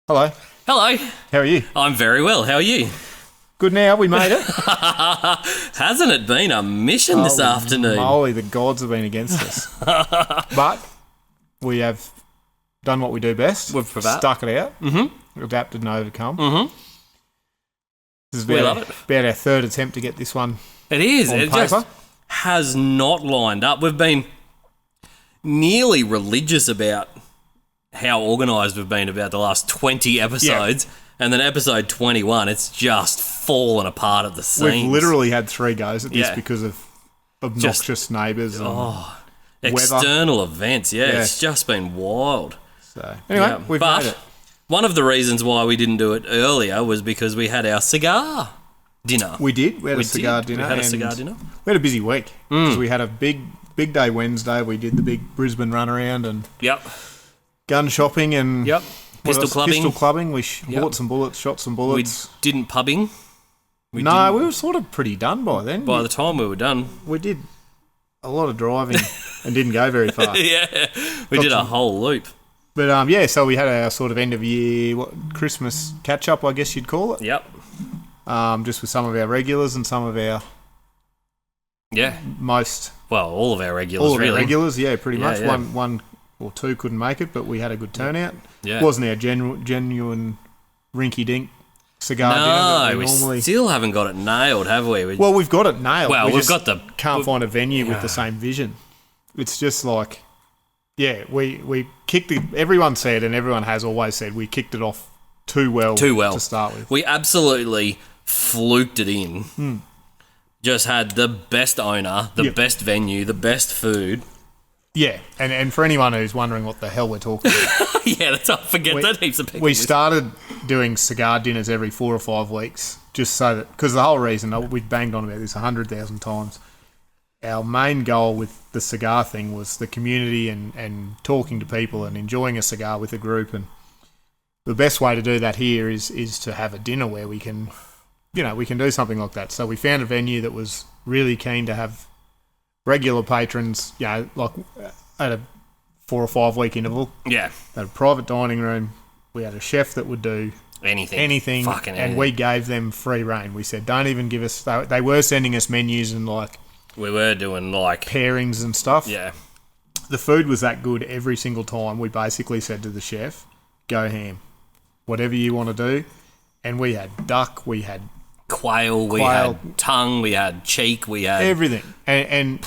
Hello. Hello. How are you? I'm very well. How are you? Good now. We made it. Hasn't it been a mission this afternoon? Moly, the gods have been against us. But we have done what we do best. We've stuck it out. Mm-hmm. Adapted and overcome. Mm-hmm. This is We love it. about our third attempt to get this one. It is. On It paper. just has not lined up. We've been nearly religious about how organised we've been about the last 20 episodes. Yeah. And then episode 21, it's just fallen apart at the seams. We've literally had 3 goes at this because of obnoxious neighbours and external events. Yeah, it's just been wild. So anyway, we've made it. One of the reasons why we didn't do it earlier was because we had our cigar dinner. We did. We had a cigar dinner. We had a cigar dinner. We had a busy week because we had a big day Wednesday. We did the big Brisbane run around and gun shopping and Pistol clubbing. We bought some bullets, shot some bullets. We didn't pubbing. We were sort of pretty done by then. By the time we were done. We did a lot of driving and didn't go very far. We did a whole loop. But, so we had our sort of end-of-year Christmas catch-up, I guess you'd call it. Yep. Just with some of our regulars and some of our... most... Well, all of our regulars, All of our regulars, pretty much. Yeah. One or two couldn't make it, but we had a good turnout. Yeah. It wasn't our genuine rinky-dink cigar dinner that we normally... still haven't got it nailed, have we? Well, we've got it nailed. Well, we've can't find a venue with the same vision. It's just like... Yeah, we kicked it. Everyone said, and everyone has always said, we kicked it off too well to start with. We absolutely fluked it in. Just had the best owner, the best venue, the best food. Yeah, and for anyone who's wondering what the hell we're talking about, I forget that heaps of people. We started doing cigar dinners every 4 or 5 weeks, just so that because the whole reason we've banged on about this 100,000 times. Our main goal with the cigar thing was the community and talking to people and enjoying a cigar with a group. And the best way to do that here is to have a dinner where we can, we can do something like that. So we found a venue that was really keen to have regular patrons, like at a 4 or 5 week interval. Yeah. At a private dining room. We had a chef that would do anything. Fucking anything. And we gave them free reign. We said, don't even give us... They were sending us menus and we were doing pairings and stuff. Yeah. The food was that good every single time. We basically said to the chef, go ham. Whatever you want to do. And we had duck, we had quail, we had tongue, we had cheek, we had... everything. And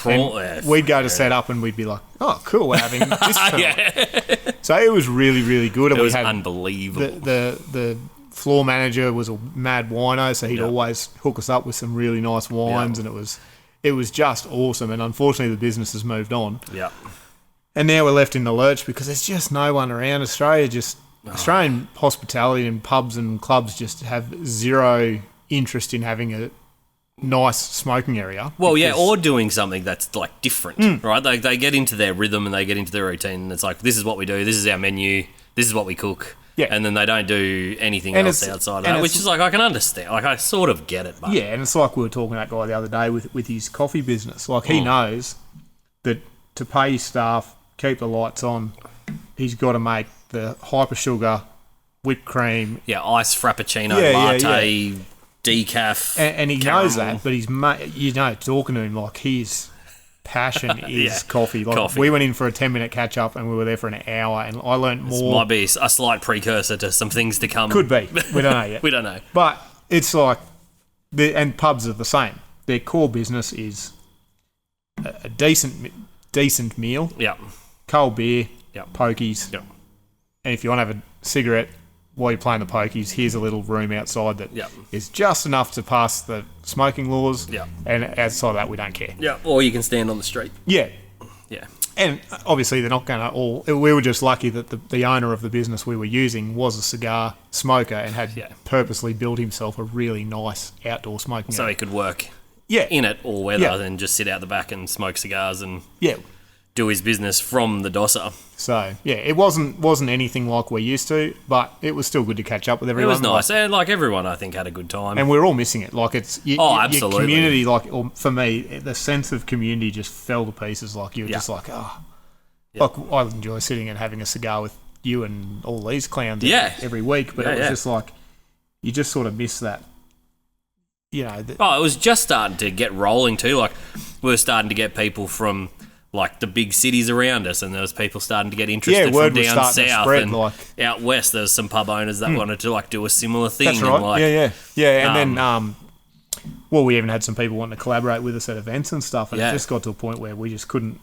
we'd go to set up and we'd be like, oh, cool, we're having this tonight. So it was really, really good. It was unbelievable. The floor manager was a mad wino, so he'd always hook us up with some really nice wines and it was just awesome, and unfortunately the business has moved on. Yeah. And now we're left in the lurch because there's just no one around. Australian hospitality and pubs and clubs just have zero interest in having a nice smoking area. Well, or doing something that's different, right? They get into their rhythm and they get into their routine, and it's like, this is what we do, this is our menu, this is what we cook. Yeah. And then they don't do anything else outside of that, which is I can understand. I sort of get it. But. Yeah, and it's like we were talking to that guy the other day with his coffee business. Like, he knows that to pay his staff, keep the lights on, he's got to make the hyper sugar, whipped cream. Yeah, ice frappuccino, latte, decaf. And he knows that, but he's, talking to him like his passion is coffee. We went in for a 10-minute catch-up and we were there for an hour, and I learnt more. This might be a slight precursor to some things to come. Could be. We don't know yet. We don't know. But it's like, and pubs are the same. Their core business is a decent meal. Yeah. Cold beer. Yeah. Pokies. Yeah. And if you want to have a cigarette while you're playing the pokies, here's a little room outside that is just enough to pass the smoking laws. Yeah. And outside of that, we don't care. Yeah. Or you can stand on the street. Yeah. Yeah. And obviously, they're not going to all... We were just lucky that the owner of the business we were using was a cigar smoker and had purposely built himself a really nice outdoor smoking area. So he could work in it all weather than just sit out the back and smoke cigars and do his business from the dosser. So, it wasn't anything like we're used to, but it was still good to catch up with everyone. It was nice. And everyone, I think, had a good time. And we're all missing it. Absolutely. Your community, or for me, the sense of community just fell to pieces. Like, you were just like, like, I enjoy sitting and having a cigar with you and all these clowns Yeah. every week, but Yeah, it was yeah. just like you just sort of miss that. You know, Oh, it was just starting to get rolling too. Like, we were starting to get people from like the big cities around us, and there was people starting to get interested word from was down starting to south spread, and like- out west. There was some pub owners that wanted to like do a similar thing. that's right. And, like, And then well, we even had some people wanting to collaborate with us at events and stuff, and Yeah. it just got to a point where we just couldn't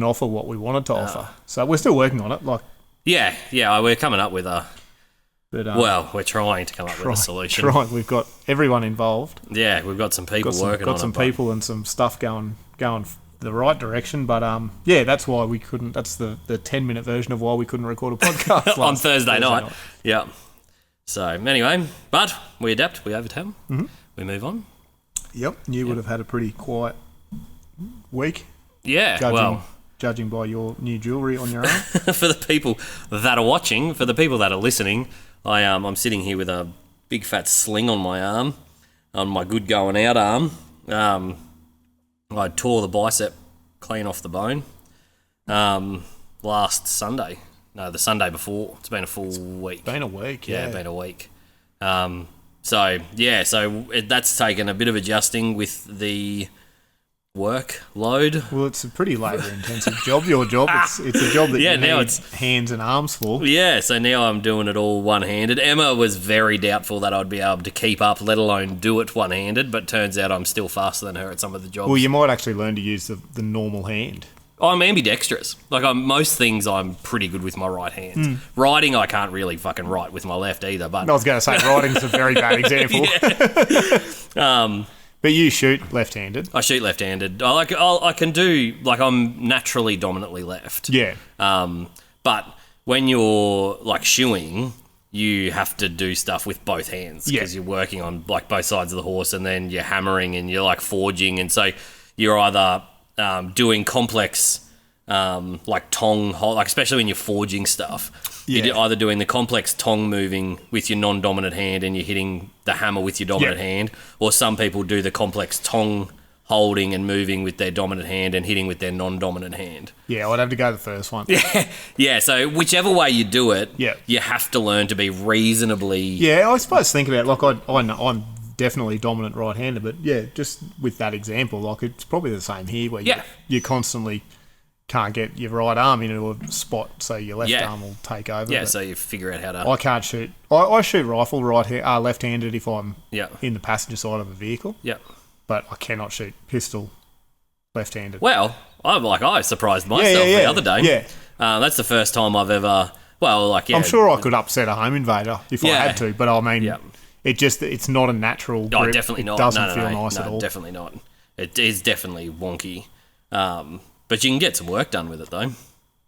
offer what we wanted to offer. So we're still working on it. Like, yeah, we're coming up with a. but Well, we're trying to come up with a solution. We've got everyone involved. Yeah, we've got some people working on it. Got some but- people and some stuff going the right direction. But that's why we couldn't. That's the 10-minute version of why we couldn't record a podcast on Thursday night. Yeah. So anyway, but we adapt, we overcome, we move on. Yep, you would have had a pretty quiet week. Yeah, Judging by your new jewellery on your arm. for the people that are watching, for the people that are listening, I'm sitting here with a big fat sling on my arm, on my good going out arm. I tore the bicep clean off the bone last Sunday. No, the Sunday before. It's been a full week. Been a week, yeah. Been a week. So that's taken a bit of adjusting with the workload. Well, it's a pretty labour-intensive job, your job. It's a job that you now need it's hands and arms for. Yeah, so now I'm doing it all one-handed. Emma was very doubtful that I'd be able to keep up, let alone do it one-handed, but turns out I'm still faster than her at some of the jobs. Well, you might actually learn to use the normal hand. I'm ambidextrous. Like, most things I'm pretty good with my right hand. Writing, I can't really fucking write with my left either, but... I was going to say writing's a very bad example. But you shoot left-handed. I shoot left-handed. I can do... Like, I'm naturally dominantly left. Yeah. But when you're, like, shoeing, you have to do stuff with both hands because you're working on, like, both sides of the horse, and then you're hammering and you're, like, forging, and so you're either doing complex, like, tong, like, especially when you're forging stuff. Yeah. You're either doing the complex tong moving with your non-dominant hand and you're hitting the hammer with your dominant hand, or some people do the complex tong holding and moving with their dominant hand and hitting with their non-dominant hand. Yeah, I'd have to go the first one. Yeah, so whichever way you do it, Yeah. you have to learn to be reasonably... Yeah, I suppose thinking about it, like, I know I'm definitely dominant right-handed, but yeah, just with that example, like, it's probably the same here where you constantly can't get your right arm into a spot, so your left arm will take over. Yeah, but so you figure out how to... I can't shoot. I shoot rifle left-handed if I'm Yeah. in the passenger side of a vehicle, Yeah. but I cannot shoot pistol left-handed. Well, I surprised myself the other day. Yeah. That's the first time I've ever... Well, like, yeah... I'm sure I could upset a home invader if I had to, but I mean, Yeah. it's not a natural grip. Oh, definitely not. It doesn't no, feel nice at all. Definitely not. It is definitely wonky. But you can get some work done with it, though.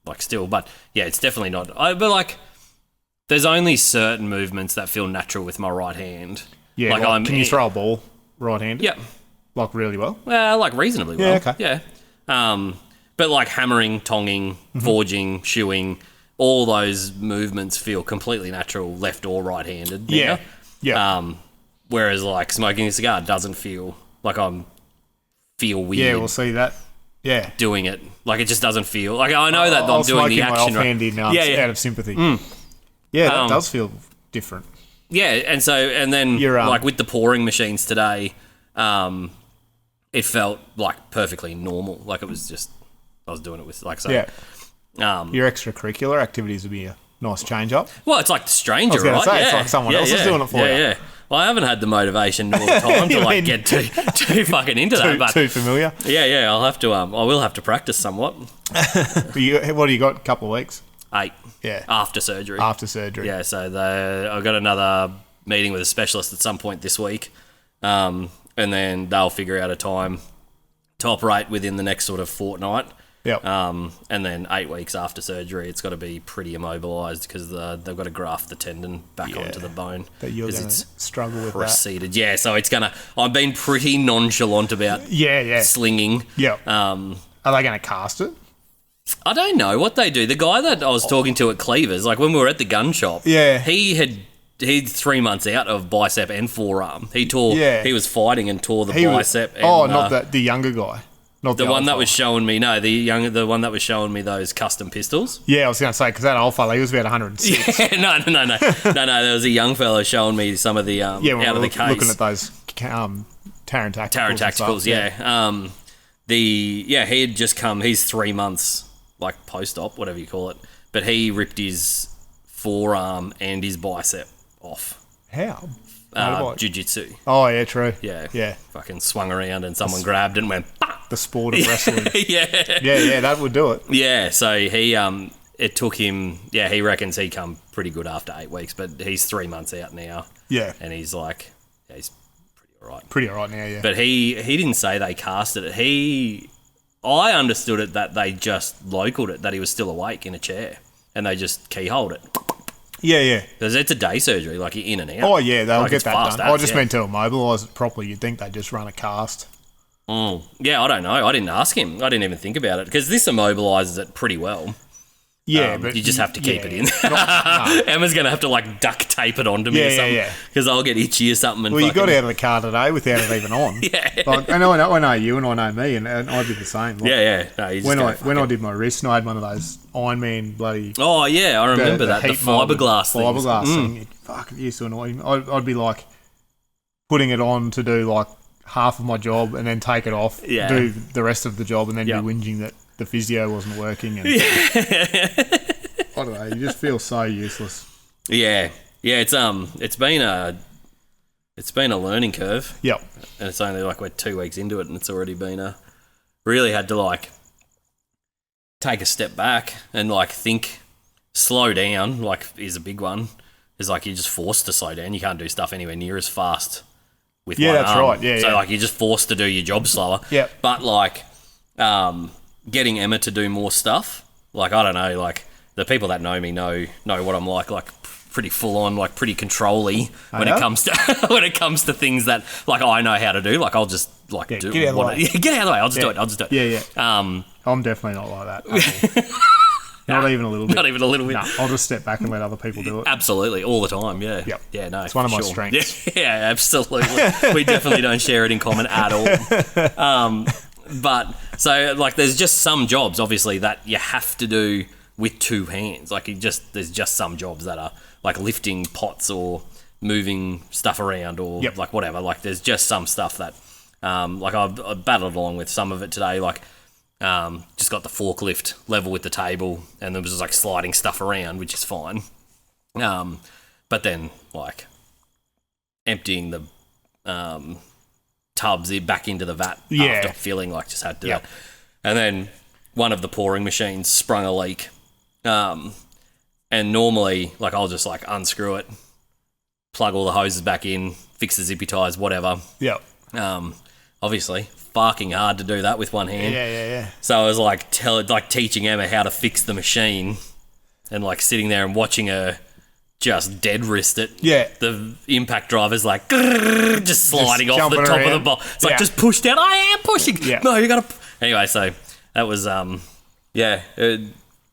Like, still. But, yeah, it's definitely not... but, like, there's only certain movements that feel natural with my right hand. Yeah, like, can you throw a ball right-handed? Yeah. Like, really well? Well, like, reasonably well. Yeah, okay. Yeah. But, like, hammering, tonging, forging, shoeing, all those movements feel completely natural, left or right-handed. Yeah. Yeah. Whereas, like, smoking a cigar doesn't feel like feel weird. Yeah, we'll see that. Yeah. Doing it. Like, it just doesn't feel... Like, I know that I'm doing the action... my offhand out of sympathy. Yeah, that does feel different. Yeah, and then, like, with the pouring machines today, it felt, like, perfectly normal. Like, it was just... I was doing it with, like, so... Yeah. Your extracurricular activities would be a nice change-up. Well, it's like the stranger, I was going right? to say, it's like someone else is doing it for you. Yeah. Well, I haven't had the motivation all the time to, like, get too fucking into that. But too familiar. Yeah, I'll have to... I will have to practice somewhat. What do you got? A couple of weeks? 8. Yeah. After surgery. Yeah, so I've got another meeting with a specialist at some point this week, and then they'll figure out a time to operate within the next sort of fortnight. Yep. And then 8 weeks after surgery, it's got to be pretty immobilised because they've got to graft the tendon back onto the bone. But you're going to struggle with proceeded. That. Yeah, so it's going to... I've been pretty nonchalant about slinging. Yeah. Are they going to cast it? I don't know what they do. The guy that I was talking to at Cleaver's, like when we were at the gun shop, he's 3 months out of bicep and forearm. He was fighting and tore the bicep. Not the younger guy. Not The the one old that fella. was showing me, the one that was showing me those custom pistols. Yeah, I was going to say, because that old fella, he was about 106. Yeah, no. There was a young fellow showing me some of the Yeah, when out of we the were case. looking at those Terran Tacticals. Terran Tacticals, yeah. He had just come. He's 3 months like post-op, whatever you call it. But he ripped his forearm and his bicep off. How? Jiu-jitsu. Oh, yeah, true. Yeah. Yeah. Fucking swung around and someone grabbed it and went, bah! The sport of wrestling. Yeah. Yeah, that would do it. Yeah, so he, it took him, he reckons he come pretty good after 8 weeks, but he's 3 months out now. Yeah. And he's like, he's pretty all right. Pretty all right now, yeah. But he didn't say they casted it. I understood it that they just localed it, that he was still awake in a chair, and they just keyholed it. Yeah. Because it's a day surgery, like you're in and out. Oh, yeah, they'll Like, get it's that fast done. I as, just yeah. meant to immobilise it properly. You'd think they'd just run a cast. Yeah, I don't know. I didn't ask him. I didn't even think about it, because this immobilises it pretty well. Yeah, but you just have to keep it in. No. Emma's going to have to like duct tape it onto me or something. Yeah. Because I'll get itchy or something. And Well, you got fucking- out of the car today without it even on. Yeah. Like, I know you and I know me, and I did the same. Like, Yeah. No, you just When go I fucking- did my wrist, and I had one of those Iron Man bloody Oh, yeah, I remember that. The heat molded fiberglass thing. fiberglass thing. It fucking used to annoy me. I'd be like putting it on to do like half of my job and then take it off, Yeah. do the rest of the job, and then Yeah. be whinging that the physio wasn't working. And I don't know, you just feel so useless. Yeah. It's been a learning curve. Yep. And it's only like we're 2 weeks into it, and it's already been really had to like take a step back and like think, slow down. Like is a big one. Is like you're just forced to slow down. You can't do stuff anywhere near as fast with Yeah, one that's arm. right. Yeah, so yeah. like you're just forced to do your job slower. Yep. But like getting Emma to do more stuff. Like I don't know. Like the people that know me know what I'm like. Like pretty full on, like pretty control-y when it comes to things that like I know how to do. Like I'll just like do get out of the way. get out of the way. I'll just do it. Yeah. I'm definitely not like that. at all. Not even a little bit. Not even a little bit. No, I'll just step back and let other people do it. Absolutely, all the time. Yeah. Yep. Yeah. No, It's one of for my sure. strengths. Yeah, absolutely. We definitely don't share it in common at all. But so like, there's just some jobs, obviously, that you have to do with two hands. Like there's just some jobs that are like lifting pots or moving stuff around or like whatever. Like there's just some stuff that like I've battled along with some of it today. Like just got the forklift level with the table, and there was just like sliding stuff around, which is fine. But then like emptying the tubs back into the vat after filling, like just had to do that. And then one of the pouring machines sprung a leak. And normally, like, I'll just like unscrew it, plug all the hoses back in, fix the zippy ties, whatever. Yep. Obviously, fucking hard to do that with one hand. Yeah. So I was like, teaching Emma how to fix the machine, and like sitting there and watching her just dead wrist it. Yeah. The impact driver's like just sliding off the jumping top of the around. box. It's like, just push down. I am pushing. Yeah. No, you gotta. Anyway, so that was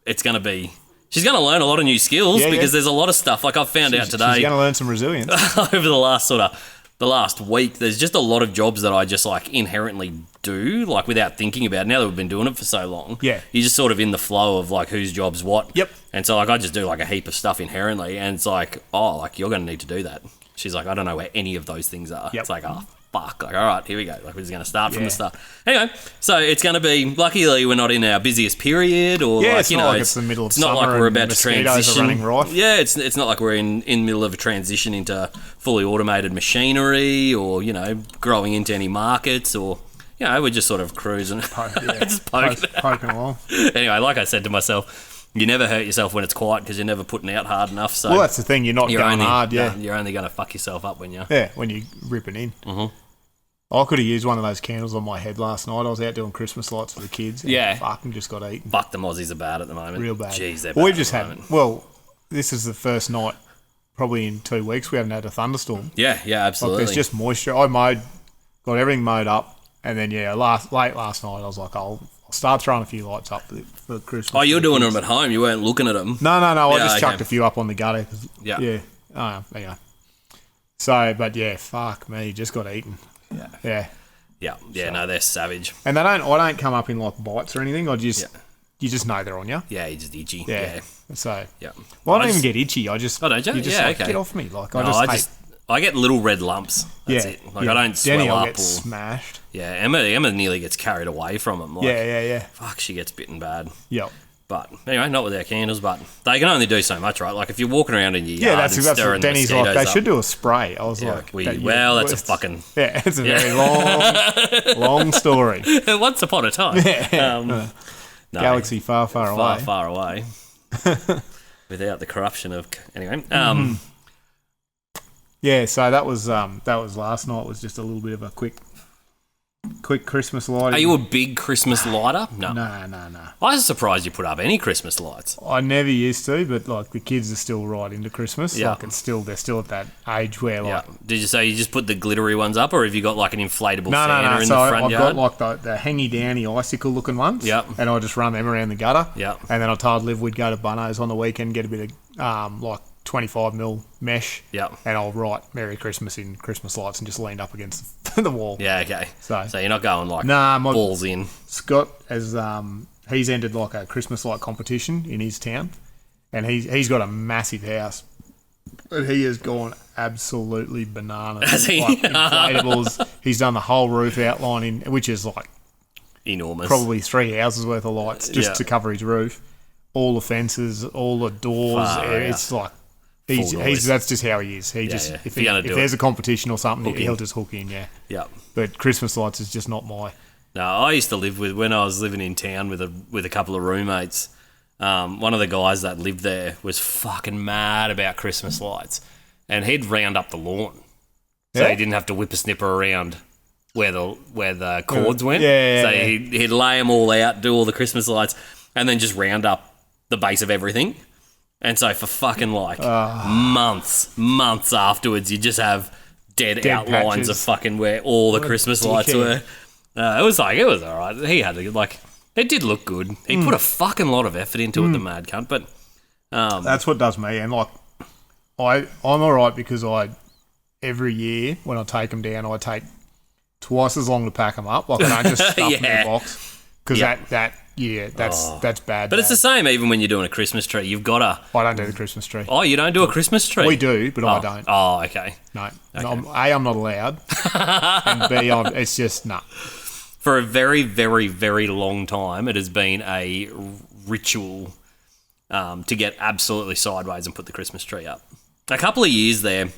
it's gonna be. She's going to learn a lot of new skills because there's a lot of stuff. Like I've found out today. She's going to learn some resilience. Over the last week, there's just a lot of jobs that I just like inherently do, like without thinking about it. Now that we've been doing it for so long, you're just sort of in the flow of like whose job's what. Yep. And so like I just do like a heap of stuff inherently, and it's like, oh, like you're going to need to do that. She's like, I don't know where any of those things are. It's like, oh, fuck. Like, all right, here we go. Like, we're just going to start from the start. Anyway, so it's going to be, luckily, we're not in our busiest period, or like, it's not like it's the middle of it's not summer like we're and about to mosquitoes transition. are running rife. Yeah, it's not like we're in the middle of a transition into fully automated machinery, or growing into any markets, or we're just sort of cruising, just poking along. Anyway, like I said to myself, you never hurt yourself when it's quiet because you're never putting out hard enough. So Well, that's the thing. You're not going hard. Yeah. You're only going to fuck yourself up when you. Yeah, when you rip it in. Mm-hmm. I could have used one of those candles on my head last night. I was out doing Christmas lights for the kids. And fucking just got eaten. Fuck, the Aussies are bad at the moment. Real bad. Jeez, they're Well, bad we've just had. Well, this is the first night, probably in 2 weeks, we haven't had a thunderstorm. Yeah, absolutely. Like, there's just moisture. I got everything mowed up, and then late last night I was like, I'll start throwing a few lights up for Christmas. Oh, you're doing them at home. You weren't looking at them. No. I just chucked a few up on the gutter. Yeah. Yeah. Oh, there you go. So, but fuck me, just got eaten. Yeah. Yeah. Yeah, yeah, no, they're savage. And I don't come up in like bites or anything. You just know they're on you. Yeah, you're just itchy. Yeah. So, yeah. Well, I don't even get itchy. I just, oh, don't you? You just okay. get off me. Like, I get little red lumps. That's it. Like, I don't swell Denny will up get smashed. Yeah, Emma nearly gets carried away from them. Like, yeah. Fuck, she gets bitten bad. Yep. But anyway, not with our candles, but they can only do so much, right? Like if you're walking around in your yard, that's what Denny's like. They should do a spray. I was like, that's a fucking it's a very long story. Once upon a time, no, galaxy far away, without the corruption of anyway. Yeah, so that was last night. Was just a little bit of a quick Christmas light. Are you a big Christmas lighter? No. I was surprised you put up any Christmas lights. I never used to, but like the kids are still right into Christmas. Yeah. Like they're still at that age where like. Yeah. Did you say you just put the glittery ones up, or have you got like an inflatable Santa in the front I've yard? got like the hangy downy icicle looking ones. Yep. And I just run them around the gutter. Yep. And then I told Liv we'd go to Bunno's on the weekend, get a bit of like 25mm mesh. Yep. And I'll write Merry Christmas in Christmas lights and just lean up against the wall. Yeah, okay. So you're not going like balls in. Scott has he's entered like a Christmas light competition in his town, and he's got a massive house. And he has gone absolutely bananas. Has he? Like inflatables. He's done the whole roof outline which is like enormous. Probably 3 houses worth of lights just to cover his roof. All the fences, all the doors. It's like he's that's just how he is. If there's a competition or something, he'll just hook in. Yeah. Yeah. But Christmas lights is just not my. No, I used to live when I was living in town with a couple of roommates. One of the guys that lived there was fucking mad about Christmas lights, and he'd round up the lawn, so he didn't have to whippersnipper around where the cords went. So he'd lay them all out, do all the Christmas lights, and then just round up the base of everything. And so for fucking like months afterwards, you just have dead outlines patches of fucking where all the Christmas lights were. It was all right. He had it did look good. He put a fucking lot of effort into it, the mad cunt. But that's what does me. And like, I'm all right because every year when I take them down, I take twice as long to pack them up. Like I don't just stuff them in a box because that's bad. But it's the same even when you're doing a Christmas tree. You've got to. I don't do the Christmas tree. Oh, you don't do a Christmas tree? We do, but I don't. Oh, okay. No. I'm not allowed. And B, it's just nah. For a very, very, very long time, it has been a ritual to get absolutely sideways and put the Christmas tree up. A couple of years there,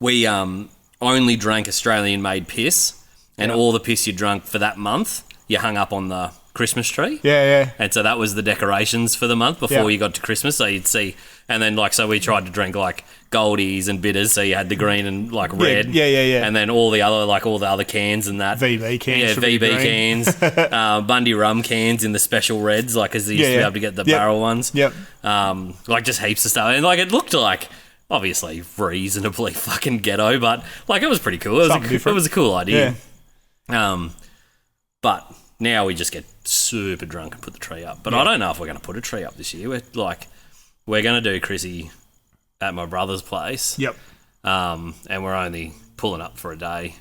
we only drank Australian-made piss, and all the piss you drank for that month, you hung up on the Christmas tree. Yeah. And so that was the decorations for the month before you got to Christmas. So you'd see, and then so we tried to drink like goldies and bitters. So you had the green and like red. Yeah. And then all the other cans and that. VB cans. Yeah, VB cans. Bundy rum cans in the special reds, like as they used to be able to get the barrel ones. Yep. Like just heaps of stuff. And like it looked like obviously reasonably fucking ghetto, but like it was pretty cool. It was a cool idea. Yeah. But now we just get super drunk and put the tree up. But I don't know if we're going to put a tree up this year. We're going to do Chrissy at my brother's place. Yep. And we're only pulling up for a day,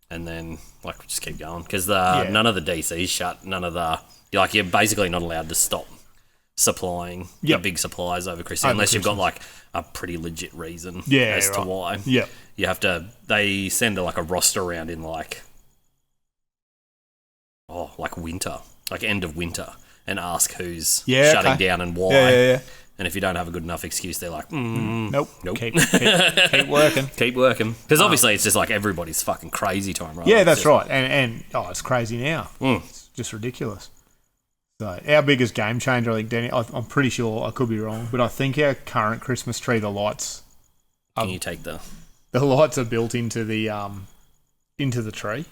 and then we just keep going because none of the DC's shut. None of you're basically not allowed to stop supplying the big supplies over Chrissy unless you've got like a pretty legit reason as to why. Yeah. You have to. They send a roster around in winter, like end of winter, and ask who's shutting down and why. Yeah. And if you don't have a good enough excuse, they're like, nope. Keep working. Keep working. Because obviously it's just like everybody's fucking crazy time, right? Yeah, that's right. And it's crazy now. It's just ridiculous. So our biggest game changer, I think, Danny, I'm pretty sure, I could be wrong, but I think our current Christmas tree, the lights... Can you take the lights are built into the tree.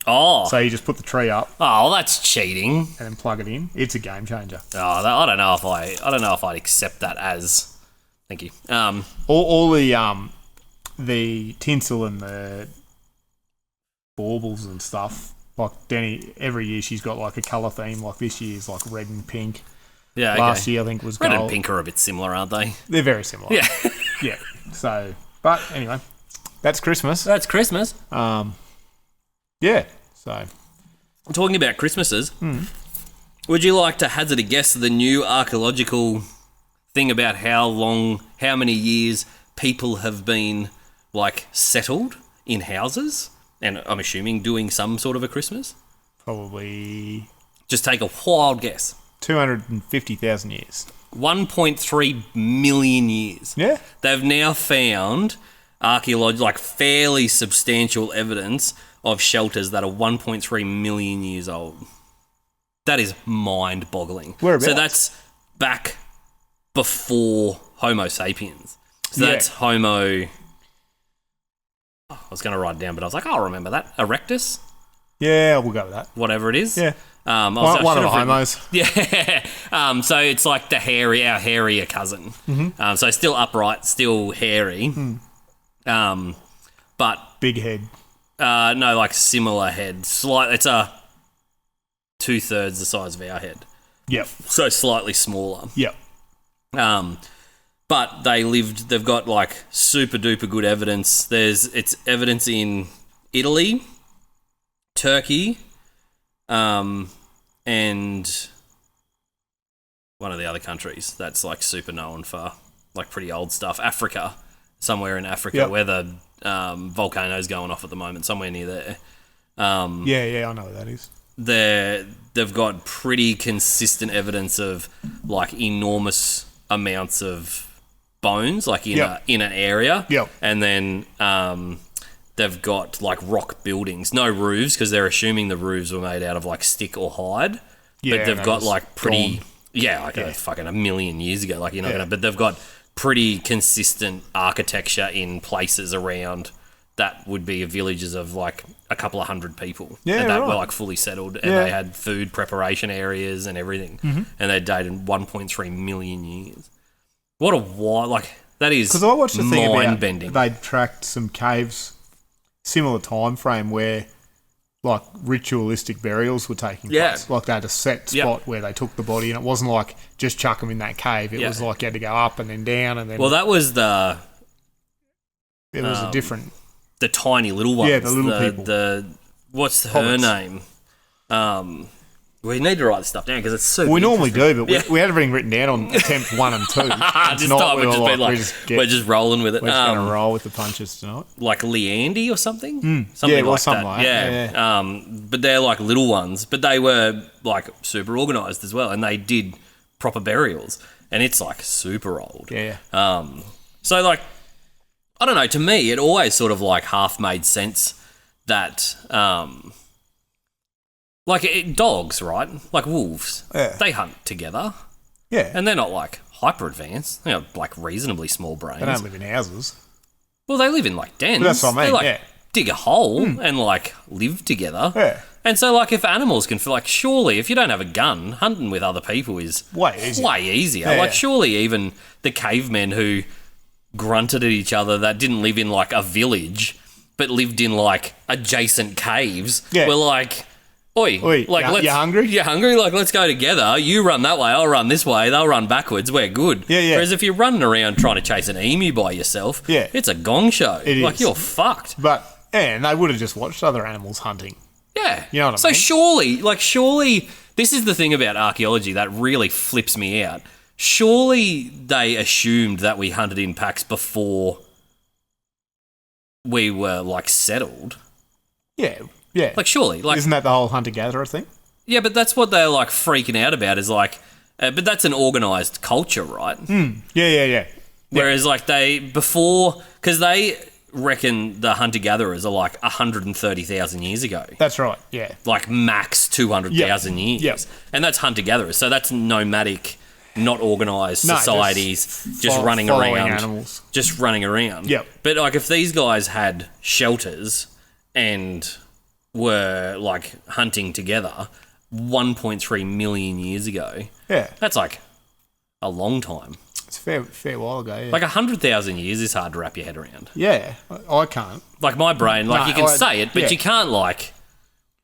Oh. So you just put the tree up. Oh, well, that's cheating. And then plug it in. It's a game changer. Oh, I don't know if I'd accept that as. Thank you. All the tinsel and the baubles and stuff. Like Danny, every year she's got like a colour theme. Like this year's like red and pink. Yeah. Okay. Last year I think was red gold. and pink are a bit similar, aren't they? They're very similar. Yeah. Yeah. So, but anyway, that's Christmas. That's Christmas. Yeah. So, Talking about Christmases, would you like to hazard a guess at the new archaeological thing about how many years people have been, like, settled in houses? And I'm assuming doing some sort of a Christmas? probably Just take a wild guess. 250,000 years. 1.3 million years. Yeah. They've now found like fairly substantial evidence of shelters that are 1.3 million years old. That is mind-boggling. Whereabouts? So that's back before Homo sapiens. So that's Homo... I was going to write it down, but I was like, I'll remember that. Erectus? Yeah, we'll go with that. Whatever it is. Yeah. One One of the homos. Yeah. So it's like our hairier cousin. Mm-hmm. So still upright, still hairy. But Big head. no, like similar head. It's 2/3 the size of our head. Yep. So slightly smaller. Yep. But they've got like super duper good evidence. It's evidence in Italy, Turkey, and one of the other countries that's like super known for like pretty old stuff. Africa, somewhere in Africa where the volcano's going off at the moment, somewhere near there. Yeah, I know what that is. They've got pretty consistent evidence of like enormous amounts of bones, like in an area. Yep. And then they've got like rock buildings, no roofs because they're assuming the roofs were made out of like stick or hide. Yeah, but they've got like pretty, gone. Fucking a million years ago. Like you're not gonna, but they've got pretty consistent architecture in places around that would be villages of like a couple of hundred people. Yeah, and that right. were like fully settled, and they had food preparation areas and everything, and they dated 1.3 million years. What a wild, like that is Because I watched the thing about mind-bending. they'd tracked some caves, similar time frame where like ritualistic burials were taking place. Like they had a set spot where they took the body, and it wasn't like just chuck them in that cave. It was like you had to go up and then down and then. Well, that was it was a different. the tiny little ones. Yeah, the little people. What's her name? We need to write this stuff down because it's super. We normally do, but we had everything written down on attempt 1 and 2. This time we're just rolling with it. We're just going to roll with the punches tonight. Like Leandy or something? Something like that. Yeah. But they're like little ones, but they were like super organised as well, and they did proper burials, and it's like super old. Yeah. So like, I don't know, to me it always sort of like half made sense that dogs, right? Like wolves. Yeah. They hunt together. Yeah. And they're not like hyper advanced. They have like reasonably small brains. They don't live in houses. Well, they live in like dens. But that's what I mean, They dig a hole and like live together. Yeah. And so like if animals can feel like, surely if you don't have a gun, hunting with other people is way easier. Like surely even the cavemen who grunted at each other that didn't live in like a village but lived in like adjacent caves were like, Oi, like, you hungry? You hungry? Like, let's go together. You run that way, I'll run this way. They'll run backwards. We're good. Yeah. Whereas if you're running around trying to chase an emu by yourself, it's a gong show. Like, you're fucked. But, and they would have just watched other animals hunting. Yeah. You know what I so mean? surely, this is the thing about archaeology that really flips me out. Surely they assumed that we hunted in packs before we were, like, settled. Yeah. Like, surely. Like, isn't that the whole hunter-gatherer thing? Yeah, but that's what they're, like, freaking out about is, like... but that's an organised culture, right? Yeah. Whereas, like, because they reckon the hunter-gatherers are, like, 130,000 years ago. That's right, yeah. Like, max 200,000 years. Yep. And that's hunter-gatherers. So that's nomadic, not organised societies just running following around. Animals. Just running around. Yep. But, like, if these guys had shelters and... were like hunting together 1.3 million years ago. Yeah. That's like a long time. It's a fair while ago, yeah. Like 100,000 years is hard to wrap your head around. Yeah, I can't. Like my brain, like you can say it, but yeah. you can't like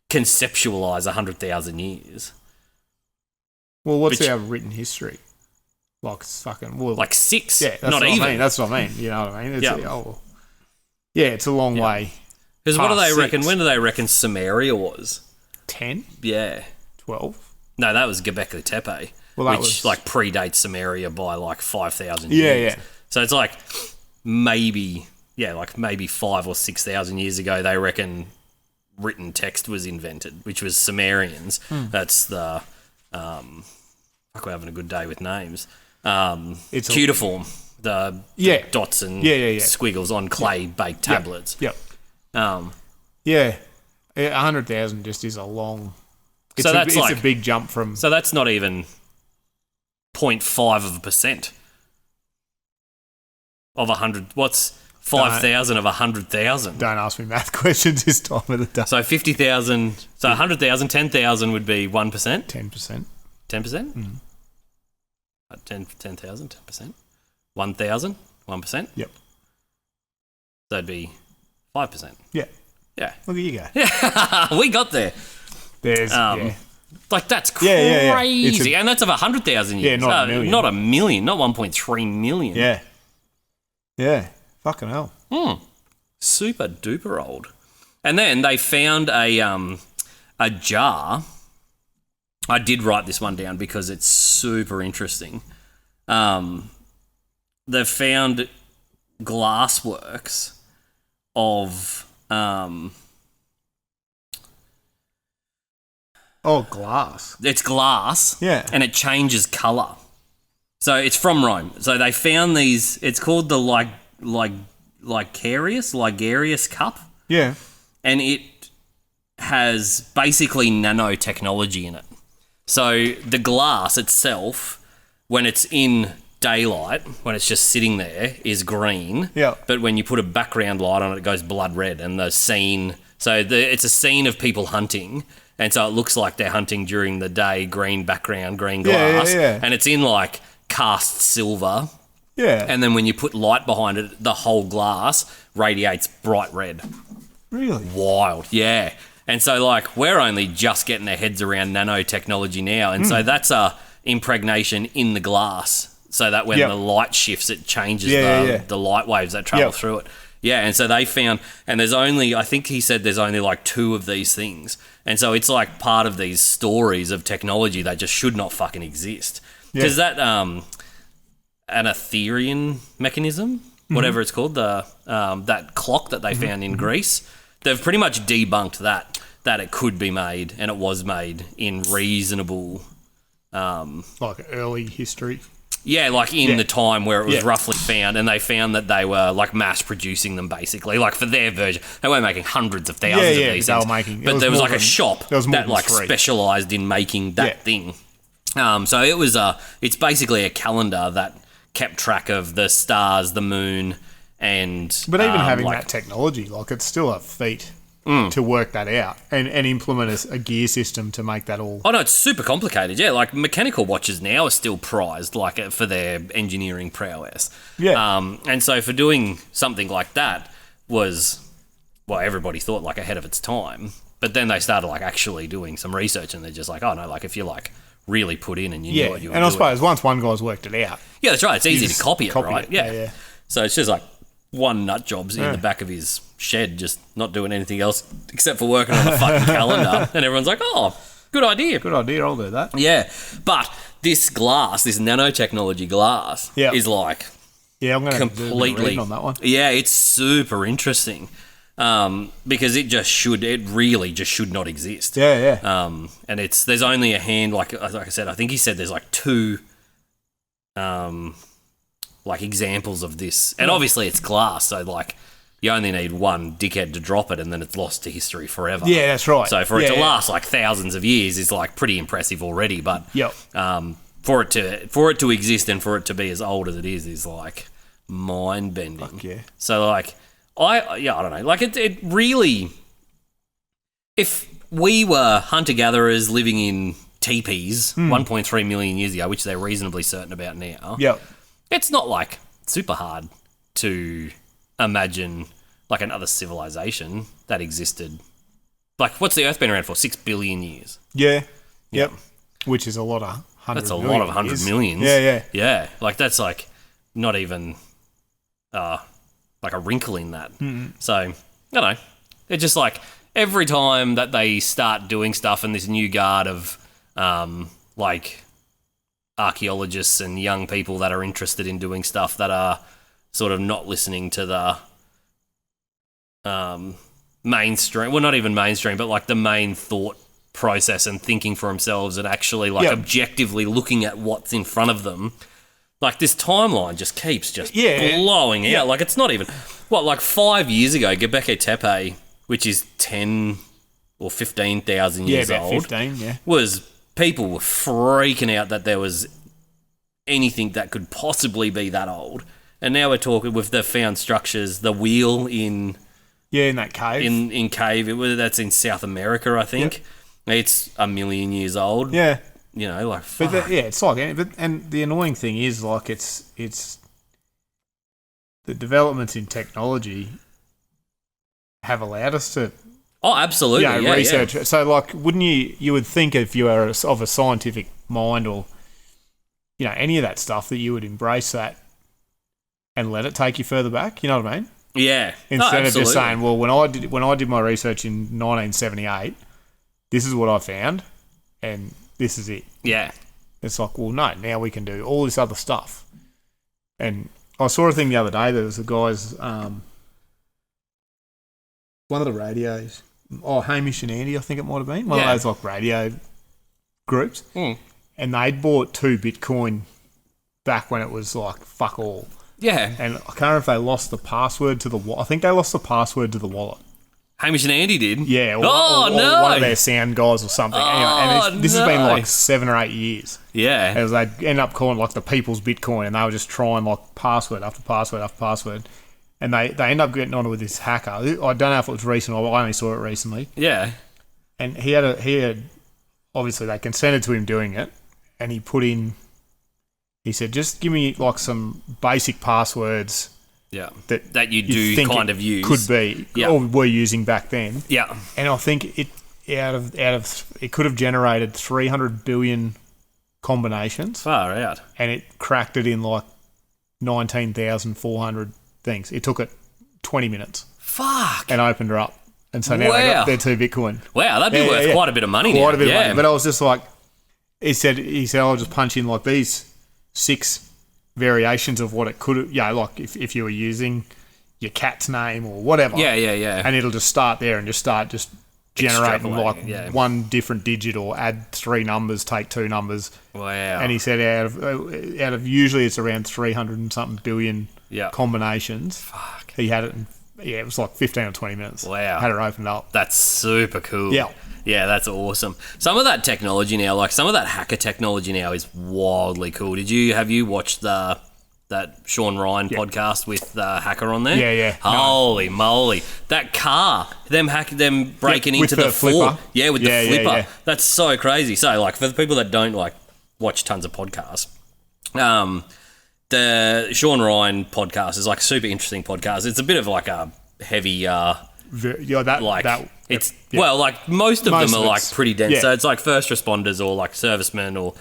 conceptualise 100,000 years. Well, what's our written history? Like it's fucking... Well, like 6. Yeah, that's not what even. I mean. That's what I mean. You know what I mean? It's yeah. It's a long way. Because what do they past reckon? 6. When do they reckon Samaria was? 10? Yeah. 12? No, that was Göbekli Tepe, Well, that which was... like predates Samaria by like 5,000 Yeah, years. yeah. So it's like maybe 5 or 6,000 years ago they reckon written text was invented, which was Sumerians. That's the fuck, we're having a good day with names. It's cuneiform, the dots and squiggles on clay baked tablets. Yep. 100,000 just is a long. It's a big jump from. So that's not even 0.5% of 100. What's 5,000 of 100,000? Don't ask me math questions this time of the day. So 50,000. So 100,000, 10,000 would be 1%. 10%. 10%. 10,000, 10%. 1,000, 1%. Yep. So it'd be 5%. Yeah. Yeah. Look at you go. Yeah, we got there. There's like that's crazy, yeah. And that's of 100,000 years. Yeah, not a million. Not a million, not 1.3 million. Yeah. Yeah. Fucking hell. Super duper old. And then they found a jar. I did write this one down because it's super interesting. They found glassworks of glass. It's glass. Yeah. And it changes colour. So it's from Rome. So they found these. It's called the Ligarius cup. Yeah. And it has basically nanotechnology in it. So the glass itself, when it's in daylight, when it's just sitting there, is green. Yeah. But when you put a background light on it, it goes blood red. And the scene, it's a scene of people hunting. And so it looks like they're hunting during the day, green background, green glass. Yeah. And it's in like cast silver. Yeah. And then when you put light behind it, the whole glass radiates bright red. Really? Wild, yeah. And so, like, we're only just getting our heads around nanotechnology now. And so that's a impregnation in the glass so that when the light shifts, it changes the light waves that travel through it. Yeah, and so they found, and there's only, I think he said there's only like 2 of these things. And so it's like part of these stories of technology that just should not fucking exist. Because that, an Ethereum mechanism, whatever it's called, that clock that they found in Greece, they've pretty much debunked that it could be made, and it was made in reasonable... like early history. Yeah, like in the time where it was roughly found, and they found that they were like mass producing them basically, like for their version. They weren't making hundreds of thousands of these things. But there was like a shop that like specialised in making that thing. So it was it's basically a calendar that kept track of the stars, the moon, and... But even having that technology, like it's still a feat to work that out and implement a gear system to make that all... Oh, no, it's super complicated, yeah. Like, mechanical watches now are still prized, like, for their engineering prowess. Yeah. And so for doing something like that was, well, everybody thought, like, ahead of its time. But then they started, like, actually doing some research, and they're just like, oh, no, like, if you, like, really put in and you knew what you were doing... And I suppose once one guy's worked it out... Yeah, that's right. It's easy to copy it, right? It. Yeah. So it's just, like, one nut job's in the back of his shed, just not doing anything else except for working on a fucking calendar. And everyone's like, oh, good idea. Good idea, I'll do that. Yeah. But this glass, this nanotechnology glass, is like I'm going to completely on that one. Yeah, it's super interesting. Because it really just should not exist. Yeah. And there's only a hand, like I said, I think he said there's like 2 like examples of this, and obviously it's glass, so like you only need one dickhead to drop it, and then it's lost to history forever. Yeah, that's right. So for it to last like thousands of years is like pretty impressive already. But for it to exist and for it to be as old as it is like mind bending. Fuck yeah. So like I don't know. Like it really, if we were hunter gatherers living in teepees 1.3 million years ago, which they're reasonably certain about now. Yep. It's not, like, super hard to imagine, like, another civilization that existed. Like, what's the Earth been around for? 6 billion years. Yeah. Yep. Which is a lot of 100 That's a million lot of 100 years. millions. Yeah. Yeah. Like, that's, like, not even, like, a wrinkle in that. So, I don't know. It's just like every time that they start doing stuff and this new guard of like archaeologists and young people that are interested in doing stuff that are sort of not listening to the mainstream, well, not even mainstream, but like the main thought process and thinking for themselves and actually like objectively looking at what's in front of them. Like this timeline just keeps blowing out. Like it's not even, like 5 years ago, Göbekli Tepe, which is 10 or 15,000 years old. 15, was people were freaking out that there was anything that could possibly be that old. And now we're talking with the found structures, the wheel in that cave. In cave, that's in South America, I think. Yep. It's 1 million years old. Yeah. You know, like, fuck. But it's like, and the annoying thing is, like, it's the developments in technology have allowed us to... Oh, absolutely, research. Yeah. So, like, wouldn't you would think if you are of a scientific mind or, any of that stuff, that you would embrace that and let it take you further back, you know what I mean? Yeah. Instead of just saying, well, when I did my research in 1978, this is what I found, and this is it. Yeah. It's like, well, no, now we can do all this other stuff. And I saw a thing the other day. There was a guy's, one of the radios. Oh, Hamish and Andy, I think it might have been. One of those like radio groups. Mm. And they'd bought 2 Bitcoin back when it was like fuck all. Yeah. And I can't remember if they lost the password to the wallet. I think they lost the password to the wallet. Hamish and Andy did? Yeah. Or no. one of their sound guys or something. Anyway, and this has been like 7 or 8 years. Yeah. As they end up calling like the people's Bitcoin, and they were just trying like password after password after password. And they end up getting on with this hacker. I don't know if it was recent or I only saw it recently. Yeah. And he had obviously they consented to him doing it, and he said, just give me like some basic passwords. Yeah. That you think kind of use. Could be. Yeah. Or were using back then. Yeah. And I think it out of it could have generated 300 billion combinations. Far out. And it cracked it in like 19,400 things. It took it 20 minutes. Fuck. And opened her up. And so now they got their 2 Bitcoin. Wow, that'd be worth quite a bit of money now. Quite a bit of money. But I was just like, he said I'll just punch in like these 6 variations of what it could, like if you were using your cat's name or whatever. Yeah. And it'll just start there and just generating like one different digit or add 3 numbers, take 2 numbers. Wow. And he said out of usually it's around 300 and something billion combinations. Fuck. He had it in, it was like 15 or 20 minutes. Wow. Had it opened up. That's super cool. Yeah. Yeah, that's awesome. Some of that technology now, like some of that hacker technology now is wildly cool. Have you watched that Sean Ryan podcast with the hacker on there? Yeah. Holy moly. That car, them breaking into the flipper. Yeah, with the flipper. Yeah. That's so crazy. So like for the people that don't like watch tons of podcasts, the Sean Ryan podcast is like a super interesting podcast. It's a bit of like a heavy well, like most of them are like pretty dense. So it's like first responders or like servicemen or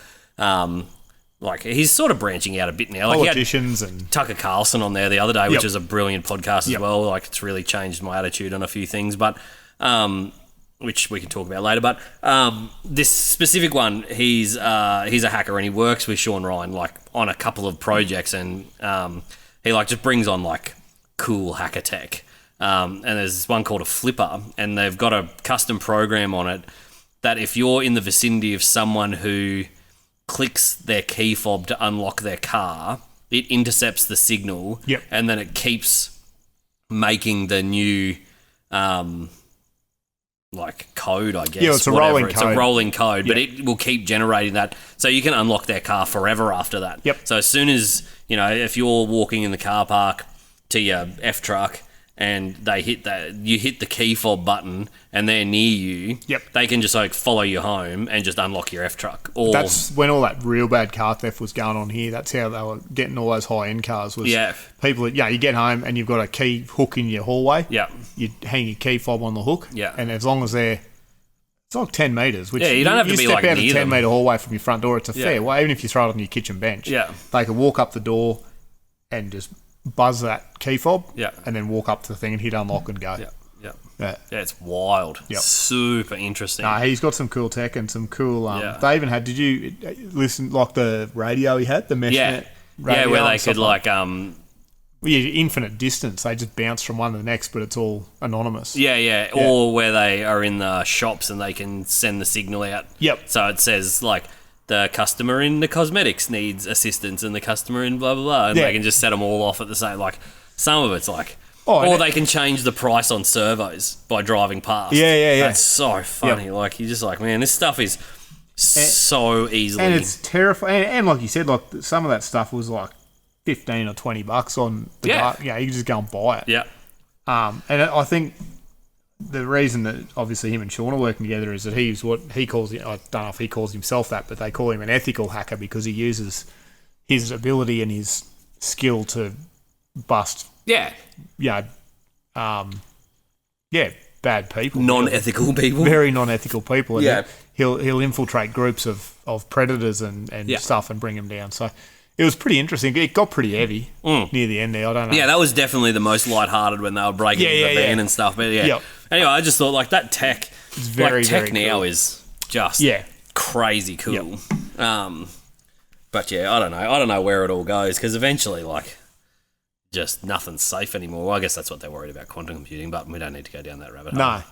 like he's sort of branching out a bit now. Like politicians and Tucker Carlson on there the other day, which is a brilliant podcast as well. Like it's really changed my attitude on a few things, but which we can talk about later. But this specific one, he's a hacker and he works with Sean Ryan like on a couple of projects, and he like just brings on like cool hacker tech. And there's this one called a flipper, and they've got a custom program on it that if you're in the vicinity of someone who clicks their key fob to unlock their car, it intercepts the signal, and then it keeps making the new like code, I guess. Yeah, it's a rolling code. It's a rolling code, but it will keep generating that, so you can unlock their car forever after that. So as soon as, if you're walking in the car park to your F truck, and they you hit the key fob button, and they're near you. They can just like follow you home and just unlock your F truck. Or that's when all that real bad car theft was going on here. That's how they were getting all those high end cars. Was people? You get home and you've got a key hook in your hallway. You hang your key fob on the hook. And as long as it's like 10 metres. Which you don't have to be like near them. You step out a 10 metre hallway from your front door. It's a fair way. Even if you throw it on your kitchen bench. They can walk up the door and just buzz that key fob, and then walk up to the thing and hit unlock and go. Yeah. It's wild. Yep. Super interesting. No, he's got some cool tech and some cool. Yeah. They even had. Did you listen like the radio he had, the mesh net radio? Yeah, where they and could stuff infinite distance. They just bounce from one to the next, but it's all anonymous. Yeah. Or where they are in the shops and they can send the signal out. Yep. So it says like the customer in the cosmetics needs assistance and the customer in blah blah blah, and they can just set them all off at the same. Like some of it's like. Or they can change the price on servos by driving past. Yeah. That's so funny. Yep. Like, you're just like, man, this stuff is so easily... And it's terrifying. And like you said, like some of that stuff was like $15 or $20 on the dark. Yeah, you can just go and buy it. Yeah. And I think the reason that obviously him and Sean are working together is that he's what he calls... I don't know if he calls himself that, but they call him an ethical hacker because he uses his ability and his skill to bust... bad people. Non-ethical people. Very non-ethical people. And yeah. He'll infiltrate groups of predators and stuff and bring them down. So it was pretty interesting. It got pretty heavy near the end there. I don't know. Yeah, that was definitely the most lighthearted when they were breaking the van and stuff. But Anyway, I just thought like that tech, it's very, tech very now cool. is just crazy cool. Yep. But I don't know where it all goes because eventually like just nothing's safe anymore. Well, I guess that's what they're worried about, quantum computing, but we don't need to go down that rabbit hole. No,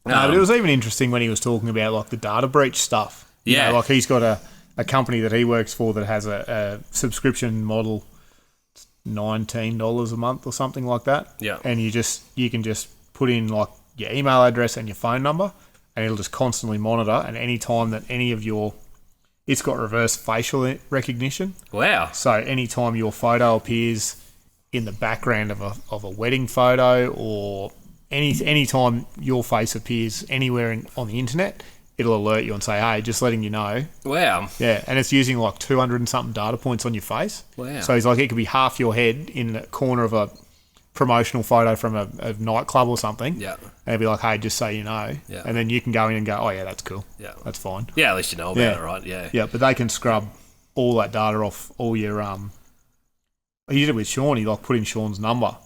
but it was even interesting when he was talking about like the data breach stuff. You know, like he's got a company that he works for that has a subscription model, $19 a month or something like that. Yeah. And you can just put in like your email address and your phone number and it'll just constantly monitor, and any time that it's got reverse facial recognition. Wow. So anytime your photo appears in the background of a wedding photo, or any time your face appears anywhere on the internet, it'll alert you and say, hey, just letting you know. Wow. Yeah, and it's using like 200 and something data points on your face. Wow. So he's like, it could be half your head in the corner of a promotional photo from a nightclub or something. Yeah. And it'll be like, hey, just so you know. Yeah. And then you can go in and go, oh yeah, that's cool. Yeah. That's fine. Yeah, at least you know about it, right? Yeah. Yeah, but they can scrub all that data off all your he did it with Sean. He like put in Sean's number,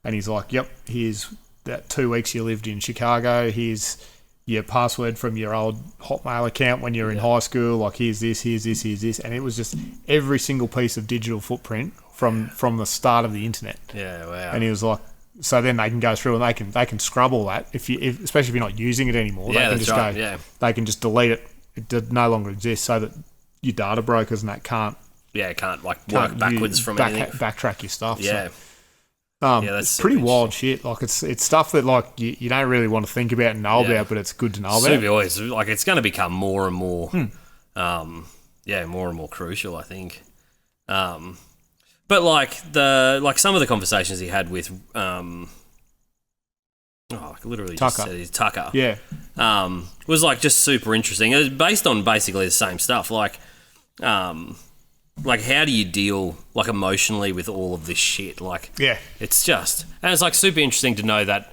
and he's like, "Yep, here's that 2 weeks you lived in Chicago. Here's your password from your old Hotmail account when you're in high school. Like, here's this, and it was just every single piece of digital footprint from the start of the internet. Yeah, wow. And he was like, so then they can go through and they can scrub all that especially if you're not using it anymore. Yeah, they can that's just right. go. Yeah. They can just delete it. It no longer exists, so that your data brokers and that can't. Yeah, it can't work backwards from anything. Backtrack your stuff. Yeah. So, that's pretty wild shit. Like it's stuff that like you don't really want to think about and know about, but it's good to know about. Always like it's going to become more and more, more and more crucial, I think. But like some of the conversations he had with, I literally Tucker. just said his Tucker. Yeah. Was like just super interesting. It was based on basically the same stuff. Like how do you deal like emotionally with all of this shit? Like, it's just, and it's like super interesting to know that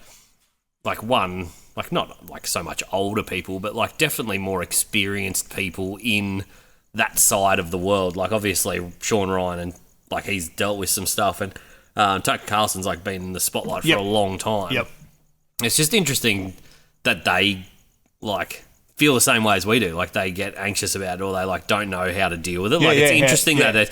like not like so much older people, but like definitely more experienced people in that side of the world. Like obviously Sean Ryan and like he's dealt with some stuff, and Tucker Carlson's like been in the spotlight for a long time. Yep. It's just interesting that they like feel the same way as we do. Like they get anxious about it, or they like don't know how to deal with it. Like it's interesting that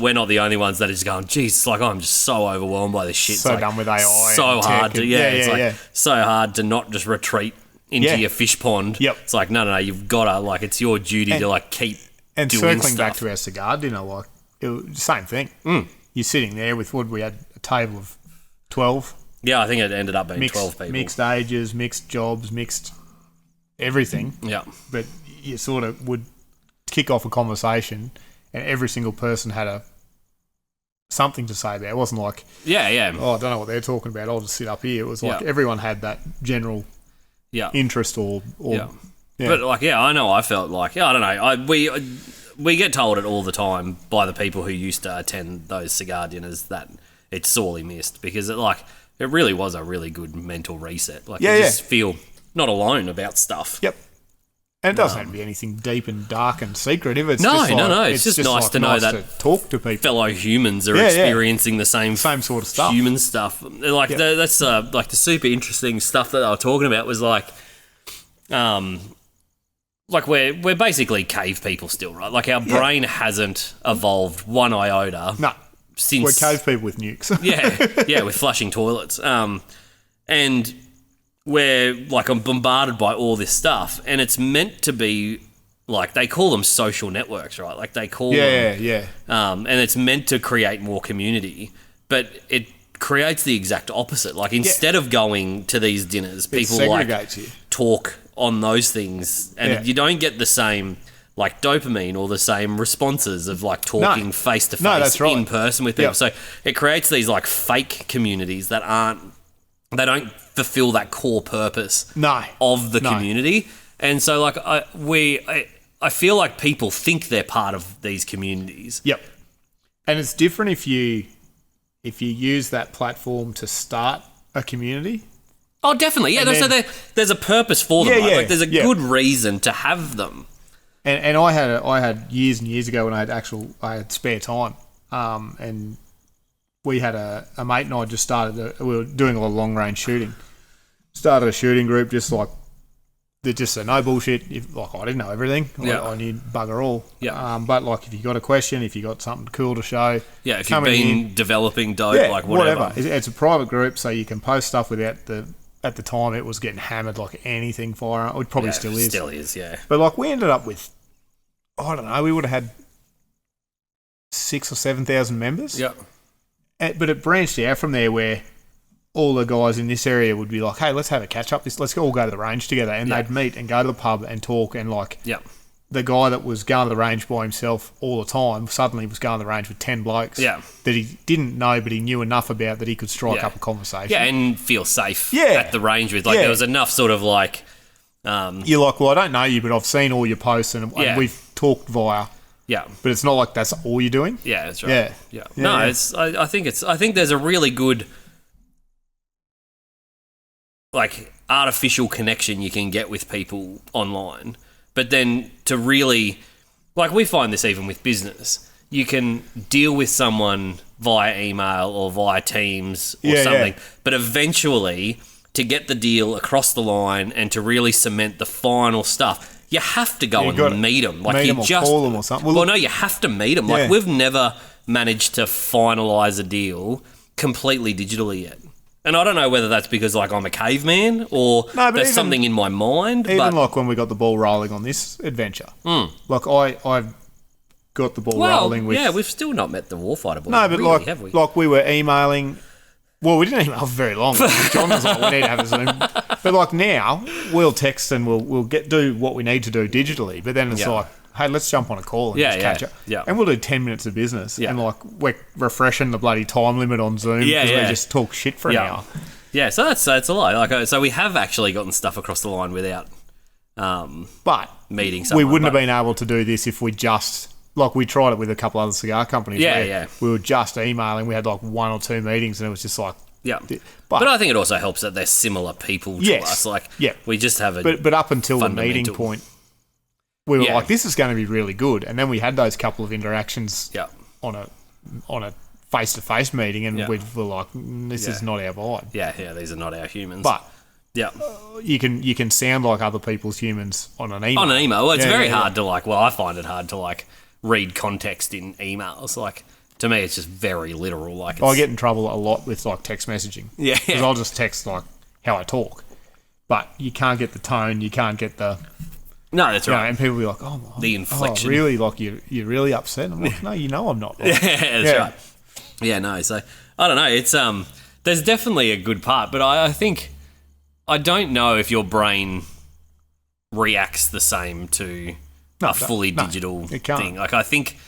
we're not the only ones that are just going, geez, like I'm just so overwhelmed by this shit. So it's like, done with AI. So hard to so hard to not just retreat into your fish pond. Yep. It's like no, you've gotta like it's your duty to like keep and doing circling stuff. back to our cigar dinner, like it was, same thing. You're sitting there with we had a table of 12. Yeah, I think it ended up being 12 people. Mixed ages, mixed jobs, mixed everything. Yeah. But you sort of would kick off a conversation and every single person had something to say about it. It wasn't like, oh, I don't know what they're talking about, I'll just sit up here. It was like everyone had that general interest or But like, I know I felt like, I don't know, we get told it all the time by the people who used to attend those cigar dinners that it's sorely missed because it really was a really good mental reset. Like you just feel not alone about stuff. Yep. And it doesn't have to be anything deep and dark and secretive. It's No. It's just nice to know that to talk to people. fellow humans are experiencing the same sort of stuff. human stuff. Like that's like the super interesting stuff that they were talking about was like we're basically cave people still, right? Like our brain hasn't evolved one iota. No. Since We're cave people with nukes. with flushing toilets. And we're like bombarded by all this stuff, and it's meant to be like they call them social networks, right? Like they call them, and it's meant to create more community, but it creates the exact opposite. Like instead of going to these dinners, people like talk on those things, and you don't get the same like dopamine or the same responses of like talking face to face in person with people. So it creates these like fake communities that they don't fulfill that core purpose of the community. And so like I feel like people think they're part of these communities. Yep. And it's different if you use that platform to start a community. Oh, definitely. Yeah, so there's a purpose for them. Right? Like there's a good reason to have them. And I had years and years ago when I had spare time, and we had a mate and I just started. We were doing a lot of long range shooting. Started a shooting group, just like they're just no bullshit. I didn't know everything. I knew bugger all. Yeah. But like if you got a question, if you got something cool to show, if you've been developing dope, like whatever. It's a private group, so you can post stuff without At the time, it was getting hammered like anything firearm. It probably still is. Still is, yeah. But like we ended up with, I don't know, we would have had 6,000 or 7,000 members. Yeah. But it branched out from there where all the guys in this area would be like, hey, let's have a catch up. Let's all go to the range together. And they'd meet and go to the pub and talk. And like the guy that was going to the range by himself all the time suddenly was going to the range with 10 blokes that he didn't know, but he knew enough about that he could strike up a conversation. Yeah, and feel safe at the range with. Like there was enough sort of like... You're like, well, I don't know you, but I've seen all your posts and we've talked via... Yeah. But it's not like that's all you're doing. Yeah, that's right. Yeah. No, it's. I think there's a really good like artificial connection you can get with people online. But then to really like we find this even with business. You can deal with someone via email or via Teams or something, but eventually to get the deal across the line and to really cement the final stuff, you have to go and meet them. Like meet you them just or call them or something. Well, no, you have to meet them. Like we've never managed to finalise a deal completely digitally yet. And I don't know whether that's because like I'm a caveman or there's something in my mind. Even like when we got the ball rolling on this adventure, like I've got the ball rolling with. Yeah, we've still not met the warfighter boys. No, but really, have we? Like we were emailing. Well, we didn't email for very long. John was like, we need to have a Zoom. But like now, we'll text and we'll do what we need to do digitally. But then it's like, hey, let's jump on a call and just catch up. Yeah. And we'll do 10 minutes of business. Yeah. And like we're refreshing the bloody time limit on Zoom because we just talk shit for an hour. Yeah, so that's a lot. Like, so we have actually gotten stuff across the line without meeting someone. We wouldn't have been able to do this if we just... Like, we tried it with a couple other cigar companies. We were just emailing. We had, like, 1 or 2 meetings, and it was just like... Yeah. But I think it also helps that they're similar people to us. Like, we just have a But up until the meeting point, we were like, this is going to be really good. And then we had those couple of interactions on a face-to-face meeting, and we were like, this is not our vibe. Yeah, these are not our humans. But... you can sound like other people's humans on an email. On an email. Well, it's very hard to, like... Well, I find it hard to, like... read context in emails. Like, to me, it's just very literal. Like, I get in trouble a lot with like text messaging. Yeah, because I'll just text like how I talk, but you can't get the tone. You can't get the. No, that's right. And people will be like, "Oh, the inflection." Really? Like you're really upset? I'm like, no, I'm not. Like, that's right. Yeah, no. So I don't know. It's there's definitely a good part, but I think I don't know if your brain reacts the same to. A fully digital thing. Like I think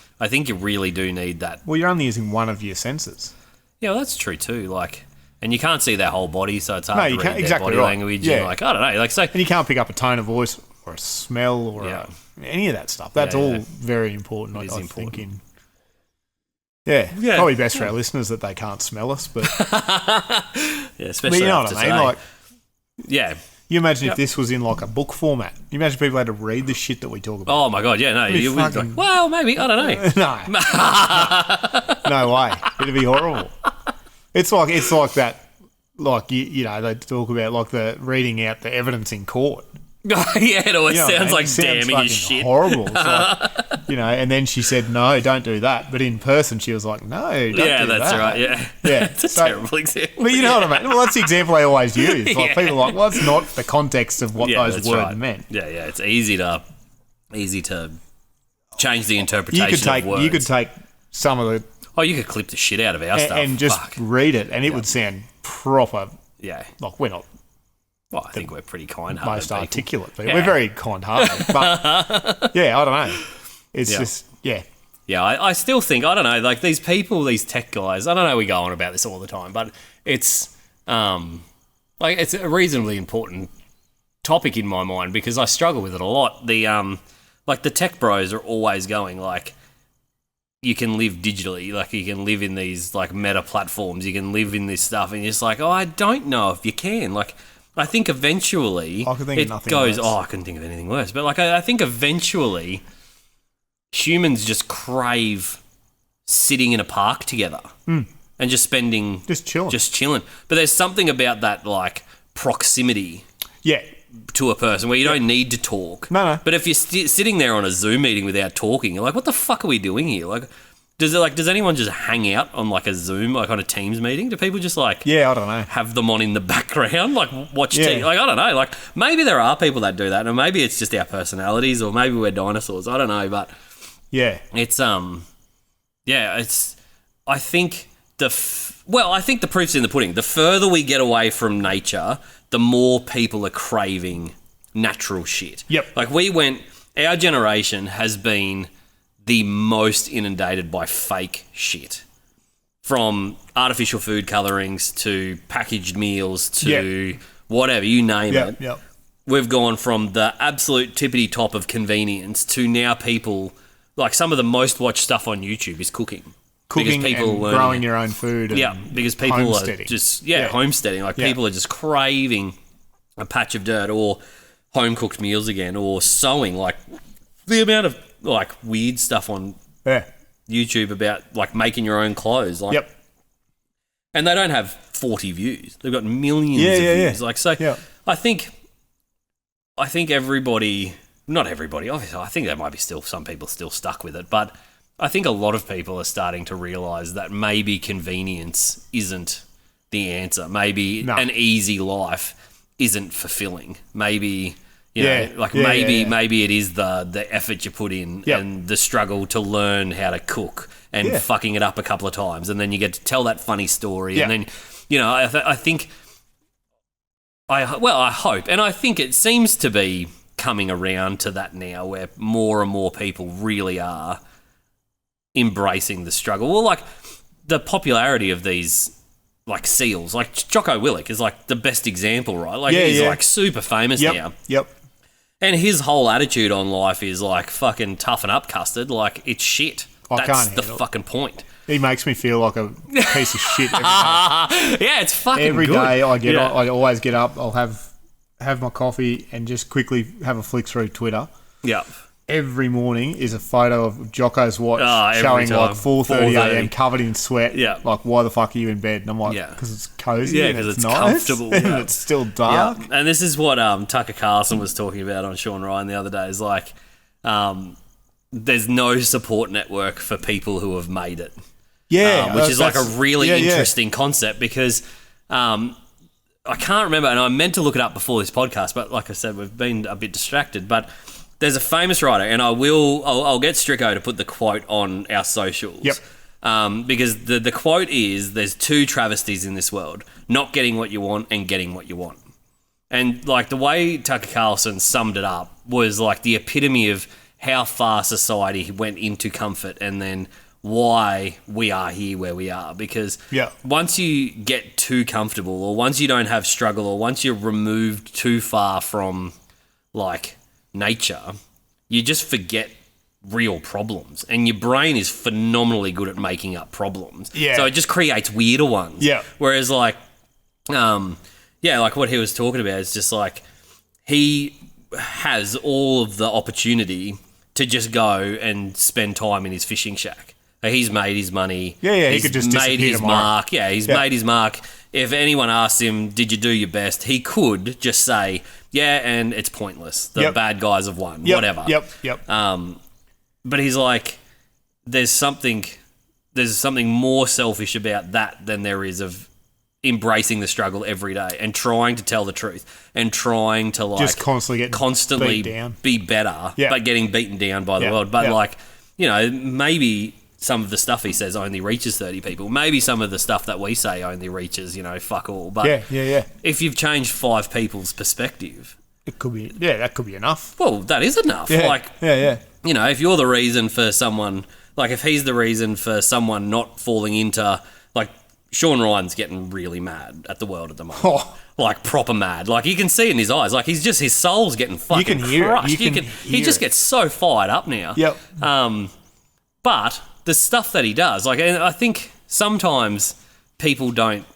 you really do need that. Well, you're only using one of your senses. Yeah, well, that's true too. Like, and you can't see their whole body, so it's hard to read their body right. language. Yeah. And like I don't know, like so. And you can't pick up a tone of voice or a smell or any of that stuff. That's all very important. I think. Probably best for our listeners that they can't smell us, but especially but you know what I mean. Today. Like, You imagine if this was in like a book format. You imagine people had to read the shit that we talk about. Oh my god, yeah, no, you would like, well, maybe, I don't know. No way. It'd be horrible. It's like that. Like you know, they talk about like the reading out the evidence in court. Yeah, it always sounds like damning as shit. Horrible. It's like, you know, and then she said, no, don't do that. But in person, she was like, no, don't do that. Yeah, that's right, yeah. It's a terrible example. Well, you know what I mean? Well, that's the example I always use. Like, people are like, well, that's not the context of what those words meant. Yeah, it's easy to change the interpretation of words. You could take some of the... Oh, you could clip the shit out of our stuff. And just read it, and it would sound proper. Yeah. Like, we're not... Well, I think we're pretty kind-hearted. Most articulate people. Yeah. We're very kind-hearted. But, yeah, I don't know. It's just, yeah. Yeah, I still think, I don't know, like these people, these tech guys, I don't know we go on about this all the time, but it's, it's a reasonably important topic in my mind because I struggle with it a lot. The tech bros are always going, like, you can live digitally, like you can live in these, like, meta platforms, you can live in this stuff, and you're just like, oh, I don't know if you can, like... I think eventually I couldn't think of anything worse. But like I think eventually humans just crave sitting in a park together and just chilling. But there's something about that like proximity to a person where you don't need to talk. No. But if you're sitting there on a Zoom meeting without talking, you're like, what the fuck are we doing here? Like, does anyone just hang out on like a Zoom, like on a Teams meeting? Do people just like I don't know, have them on in the background, like watch TV? Like I don't know, like maybe there are people that do that, and maybe it's just our personalities, or maybe we're dinosaurs. I don't know, but it's it's. I think I think the proof's in the pudding. The further we get away from nature, the more people are craving natural shit. Yep. Like our generation has been the most inundated by fake shit. From artificial food colorings to packaged meals to whatever, you name it. Yep. We've gone from the absolute tippity top of convenience to now people, like some of the most watched stuff on YouTube is cooking. Cooking people and growing your own food. And because people are just, homesteading. Like people are just craving a patch of dirt or home-cooked meals again or sewing. Like the amount of like weird stuff on YouTube about like making your own clothes. Like, and they don't have 40 views. They've got millions of views. Like, so I think everybody, not everybody, obviously, I think there might be still some people still stuck with it, but I think a lot of people are starting to realise that maybe convenience isn't the answer. Maybe an easy life isn't fulfilling. Maybe... maybe it is the effort you put in and the struggle to learn how to cook and fucking it up a couple of times, and then you get to tell that funny story, and then I hope, and I think it seems to be coming around to that now, where more and more people really are embracing the struggle. Well, like the popularity of these like seals, like Jocko Willink is like the best example, right? Like he's like super famous now. Yep. And his whole attitude on life is like fucking toughen up, custard. Like it's shit. That's the fucking point. He makes me feel like a piece of shit every day. Yeah, it's fucking every good. Day I always get up. I'll have my coffee and just quickly have a flick through Twitter. Yeah. Every morning is a photo of Jocko's watch showing like 4:30 a.m. covered in sweat. Yeah. Like, why the fuck are you in bed? And I'm like, because it's cozy. Yeah, because it's nice, comfortable. and it's still dark. Yeah. And this is what Tucker Carlson was talking about on Sean Ryan the other day. Is like, there's no support network for people who have made it. Yeah. Which is like a really interesting concept because I can't remember, and I meant to look it up before this podcast, but like I said, we've been a bit distracted. But there's a famous writer, and I'll get Stricko to put the quote on our socials. Yep. Because the quote is, there's two travesties in this world, not getting what you want and getting what you want. And like the way Tucker Carlson summed it up was like the epitome of how far society went into comfort and then why we are here where we are. Because once you get too comfortable, or once you don't have struggle, or once you're removed too far from like nature, you just forget real problems, and your brain is phenomenally good at making up problems. So it just creates weirder ones. Whereas like like what he was talking about is just like he has all of the opportunity to just go and spend time in his fishing shack. He's made his money. Yeah, he's he could just made disappear his tomorrow. mark. Yeah, he's made his mark. If anyone asks him, did you do your best? He could just say, yeah, and it's pointless. The bad guys have won. Whatever. Yep. But he's like, there's something more selfish about that than there is of embracing the struggle every day and trying to tell the truth and trying to like just constantly beat down. Be better, Yeah. but getting beaten down by the world. But like, you know, maybe some of the stuff he says only reaches 30 people. Maybe some of the stuff that we say only reaches, you know, fuck all. But yeah. if you've changed 5 people's perspective, It could be. Yeah, that could be enough. well, that is enough. Yeah. Like, yeah. you know, if you're the reason for someone, like if he's the reason for someone not falling into, like Sean Ryan's getting really mad at the world at the moment. Oh. Like proper mad. Like you can see in his eyes, like he's just, his soul's getting fucking can hear it. crushed. You can He hear just it. gets so fired up now. Yep. But the stuff that he does, like, and I think sometimes people don't,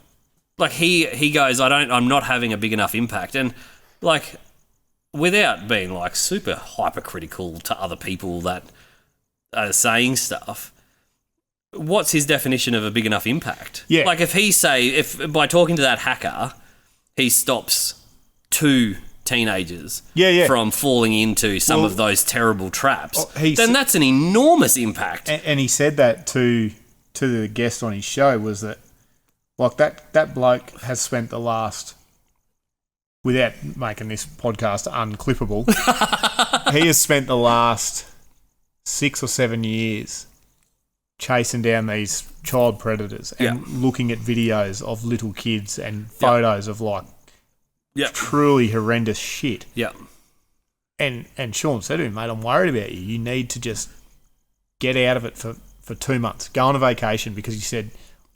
like he goes, I'm not having a big enough impact. And like, without being like super hypercritical to other people that are saying stuff, what's his definition of a big enough impact? Yeah. Like if by talking to that hacker, he stops 2 teenagers from falling into some of those terrible traps, then that's an enormous impact. And he said that to the guest on his show was that, like, that bloke has spent the last, without making this podcast unclippable, he has spent the last 6 or 7 years chasing down these child predators and looking at videos of little kids and photos of like truly horrendous shit. Yeah. And Sean said to him, mate, I'm worried about you. You need to just get out of it for 2 months. Go on a vacation, because he said,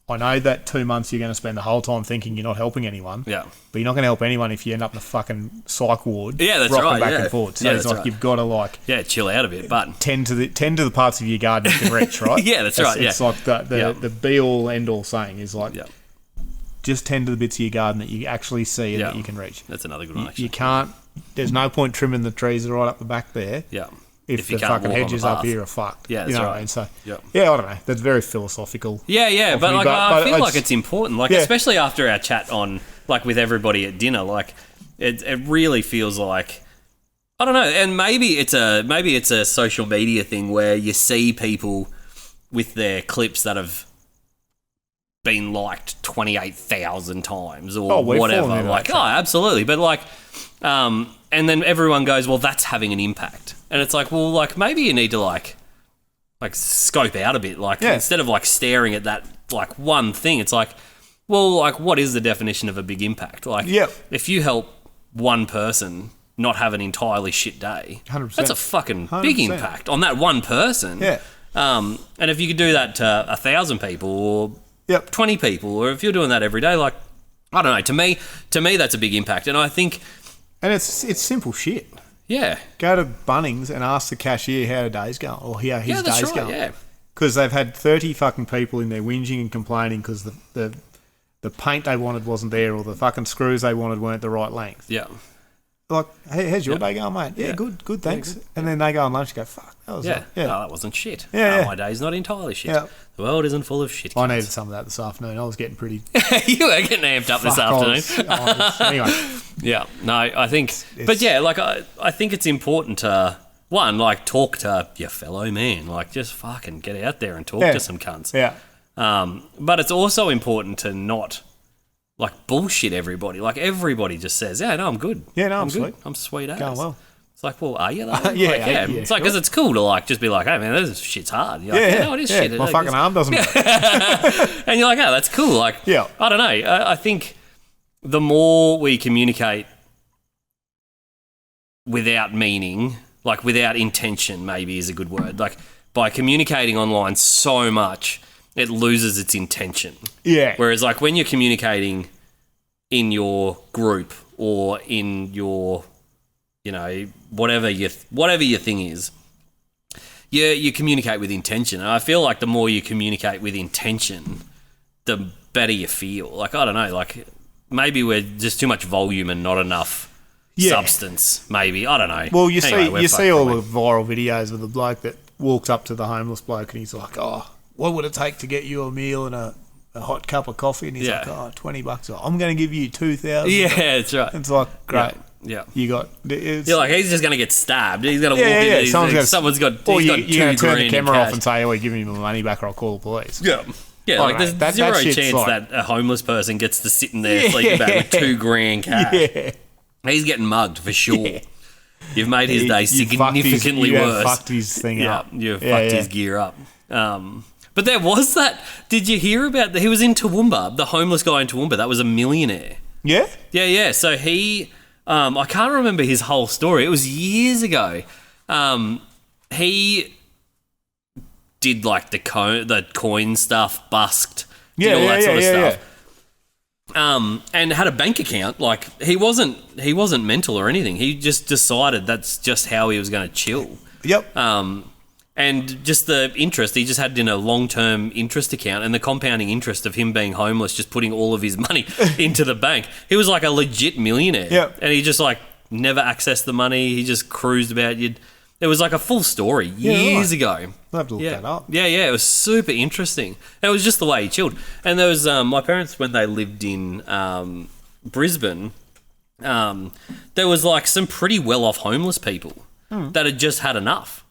I know that 2 months you're going to spend the whole time thinking you're not helping anyone. Yeah. But you're not going to help anyone if you end up in a fucking psych ward. Yeah, that's rocking right. back and forth. So Yeah, it's that's like right. you've got to like chill out a bit, but tend to the parts of your garden you can reach, right? Yeah, that's right, It's like the be all end all saying is like just tend to the bits of your garden that you actually see and that you can reach. That's another good one. Actually. You can't. There's no point trimming the trees that are right up the back there. Yeah. If you the can't fucking walk on the hedges up path. here are fucked. Yeah, that's you know right. what I mean? So Yeah. I don't know. That's very philosophical. Yeah, but me, like but I feel it's- like it's important, like especially after our chat on like with everybody at dinner, like it really feels like, I don't know, and maybe it's a social media thing where you see people with their clips that have been liked 28,000 times or whatever. Like, oh, absolutely, but like, and then everyone goes, well, that's having an impact, and it's like, well, like maybe you need to like scope out a bit, like instead of like staring at that like one thing, it's like, well, like what is the definition of a big impact? Like, if you help one person not have an entirely shit day, 100%. that's a fucking 100%. big impact on that one person. Yeah. And if you could do that to 1,000 people or 20 people, or if you're doing that every day, like, I don't know, to me that's a big impact. And I think, and it's simple shit. Yeah. Go to Bunnings and ask the cashier how the day's going, or how his that's day's right, going. yeah. Because they've had 30 fucking people in there whinging and complaining because the paint they wanted wasn't there, or the fucking screws they wanted weren't the right length. Yeah. Like, hey, how's your day going, mate? Yeah, good, thanks. Good. And then they go on lunch and go, fuck, that was Oh, that wasn't shit. Yeah, My day's not entirely shit. Yeah. The world isn't full of shit. I needed some of that this afternoon. I was getting pretty... You were getting amped up this afternoon. Anyway. Yeah, no, I think... But yeah, like, I think it's important to, one, like, talk to your fellow man. Like, just fucking get out there and talk to some cunts. Yeah. But it's also important to not... like bullshit everybody. Like everybody just says, yeah, no, I'm good. Yeah, no, I'm good. sweet. I'm sweet as. Going well. It's like, well, are you though? Yeah. It's like, because it's cool to like just be like, hey man, this shit's hard. You're Yeah, like, no, it is shit. My fucking arm doesn't work. And you're like, oh, that's cool. Like, I don't know. I think the more we communicate without meaning, like without intention, maybe is a good word. Like by communicating online so much, it loses its intention. Yeah. Whereas like when you're communicating in your group or in your, you know, whatever your thing is, you communicate with intention. And I feel like the more you communicate with intention, the better you feel. Like, I don't know, like maybe we're just too much volume and not enough substance, maybe. I don't know. Well, you Anyway, see all the viral videos of the bloke that walks up to the homeless bloke and he's like, "Oh, what would it take to get you a meal and a hot cup of coffee?" And he's like, "Oh, $20. I'm going to give you 2,000." Yeah, that's right. It's like, great. Yeah. You got. You're like, he's just going to get stabbed. He's going to walk in. Someone's got. Or you're going to turn the camera off and say, "Oh, give me my money back, or I'll call the police." Yeah. Yeah, like there's zero chance that a homeless person gets to sit in there sleeping back with $2,000 cash. Yeah. He's getting mugged for sure. Yeah. You've made his day significantly worse. You fucked his thing up. You've fucked his gear up. But there was that. Did you hear about that? He was in Toowoomba, the homeless guy in Toowoomba. That was a millionaire. Yeah? Yeah. So he, I can't remember his whole story. It was years ago. He did like the coin stuff, busked, did all that sort of stuff. And had a bank account. Like he wasn't mental or anything. He just decided that's just how he was going to chill. Yep. And just the interest, he just had it in a long-term interest account, and the compounding interest of him being homeless, just putting all of his money into the bank. He was like a legit millionaire. Yep. And he just like never accessed the money. He just cruised about. It was like a full story years ago. I'll have to look that up. Yeah. It was super interesting. It was just the way he chilled. And there was my parents, when they lived in Brisbane, there was like some pretty well-off homeless people that had just had enough.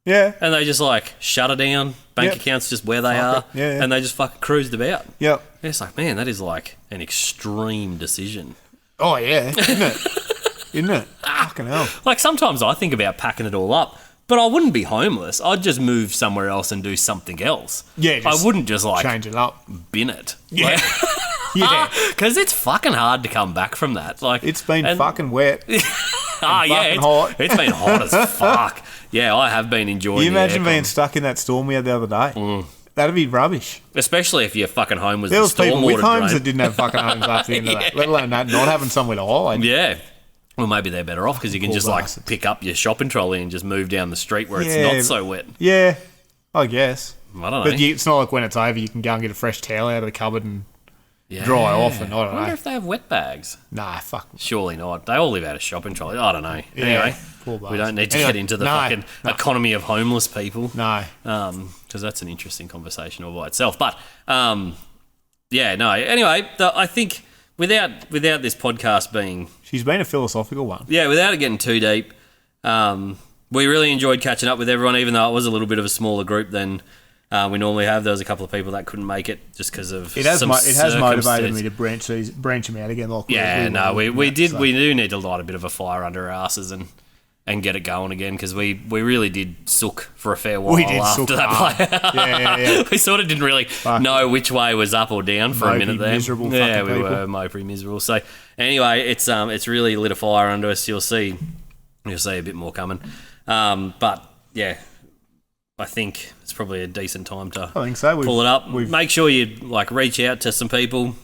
Yeah. And they just like shut it down. Bank accounts just where they are. Yeah. And they just fucking cruised about. Yep. And it's like, man, that is like an extreme decision. Oh, yeah. Isn't it? Isn't it? Fucking hell. Like sometimes I think about packing it all up, but I wouldn't be homeless. I'd just move somewhere else and do something else. Yeah. I wouldn't just like change it up. Bin it. Yeah. Yeah. Because it's fucking hard to come back from that. Like it's been fucking wet. Hot. It's been hot as fuck. Yeah, I have been enjoying it. You imagine being stuck in that storm we had the other day? That'd be rubbish. Especially if your fucking home was there was the people with homes drain. that didn't have fucking homes after the end of that, let alone that, not having somewhere to hide. Yeah. Well, maybe they're better off because you can just like pick up your shopping trolley and just move down the street where it's not so wet. Yeah, I guess. I don't know. But it's not like when it's over, you can go and get a fresh towel out of the cupboard and dry off. And I don't know. I wonder if they have wet bags. Nah, fuck. Surely not. They all live out of shopping trolley. I don't know. Yeah, anyway, we don't need to get into the fucking economy of homeless people. No. Because that's an interesting conversation all by itself. But, Anyway, I think without this podcast being... She's been a philosophical one. Yeah, without it getting too deep, we really enjoyed catching up with everyone, even though it was a little bit of a smaller group than we normally have. There was a couple of people that couldn't make it just because of it has motivated me to branch them out again. Like we do need to light a bit of a fire under our asses and get it going again because we really did sook for a fair while after that play. Yeah. We sort of didn't really know which way was up or down for a minute there. Miserable we people. were mopey miserable. So anyway, it's really lit a fire under us. You'll see a bit more coming. But yeah, I think it's probably a decent time to pull it up. Make sure you like reach out to some people,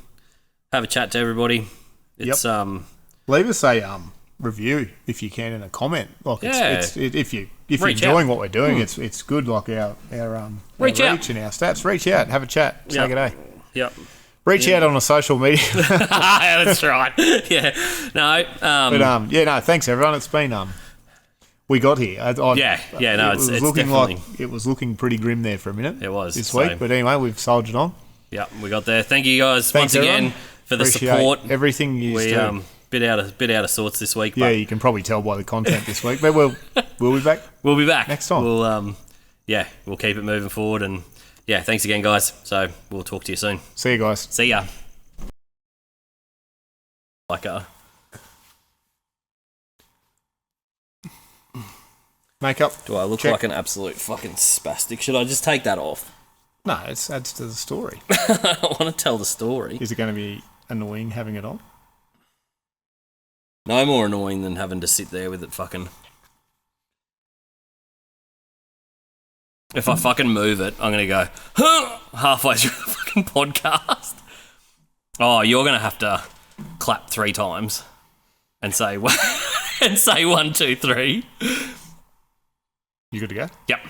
have a chat to everybody. It's leave us a review if you can in a comment. Like if you're enjoying what we're doing, it's good. Like our reach and our stats. Reach out, have a chat, say good day. Yep. Reach out on a social media. That's right. Yeah. No. Thanks everyone. It's been we got here. It's looking definitely... it was looking pretty grim there for a minute. It was this week, but anyway, we've soldiered on. Yeah, we got there. Thank you guys once again for the support. Everything you do. Bit out of sorts this week. Yeah, you can probably tell by the content this week, but we'll be back. We'll be back next time. We'll keep it moving forward, and thanks again, guys. So we'll talk to you soon. See you guys. See ya. Makeup. Do I look like an absolute fucking spastic? Should I just take that off? No, it adds to the story. I want to tell the story. Is it going to be annoying having it on? No more annoying than having to sit there with it fucking... If I fucking move it, I'm going to go halfway through the fucking podcast. Oh, you're going to have to clap 3 times and say 1, 2, 3. You good to go? Yep.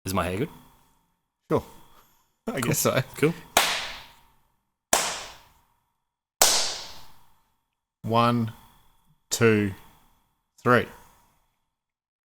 Is my hair good? Sure. I guess so. Cool. 1, 2, 3.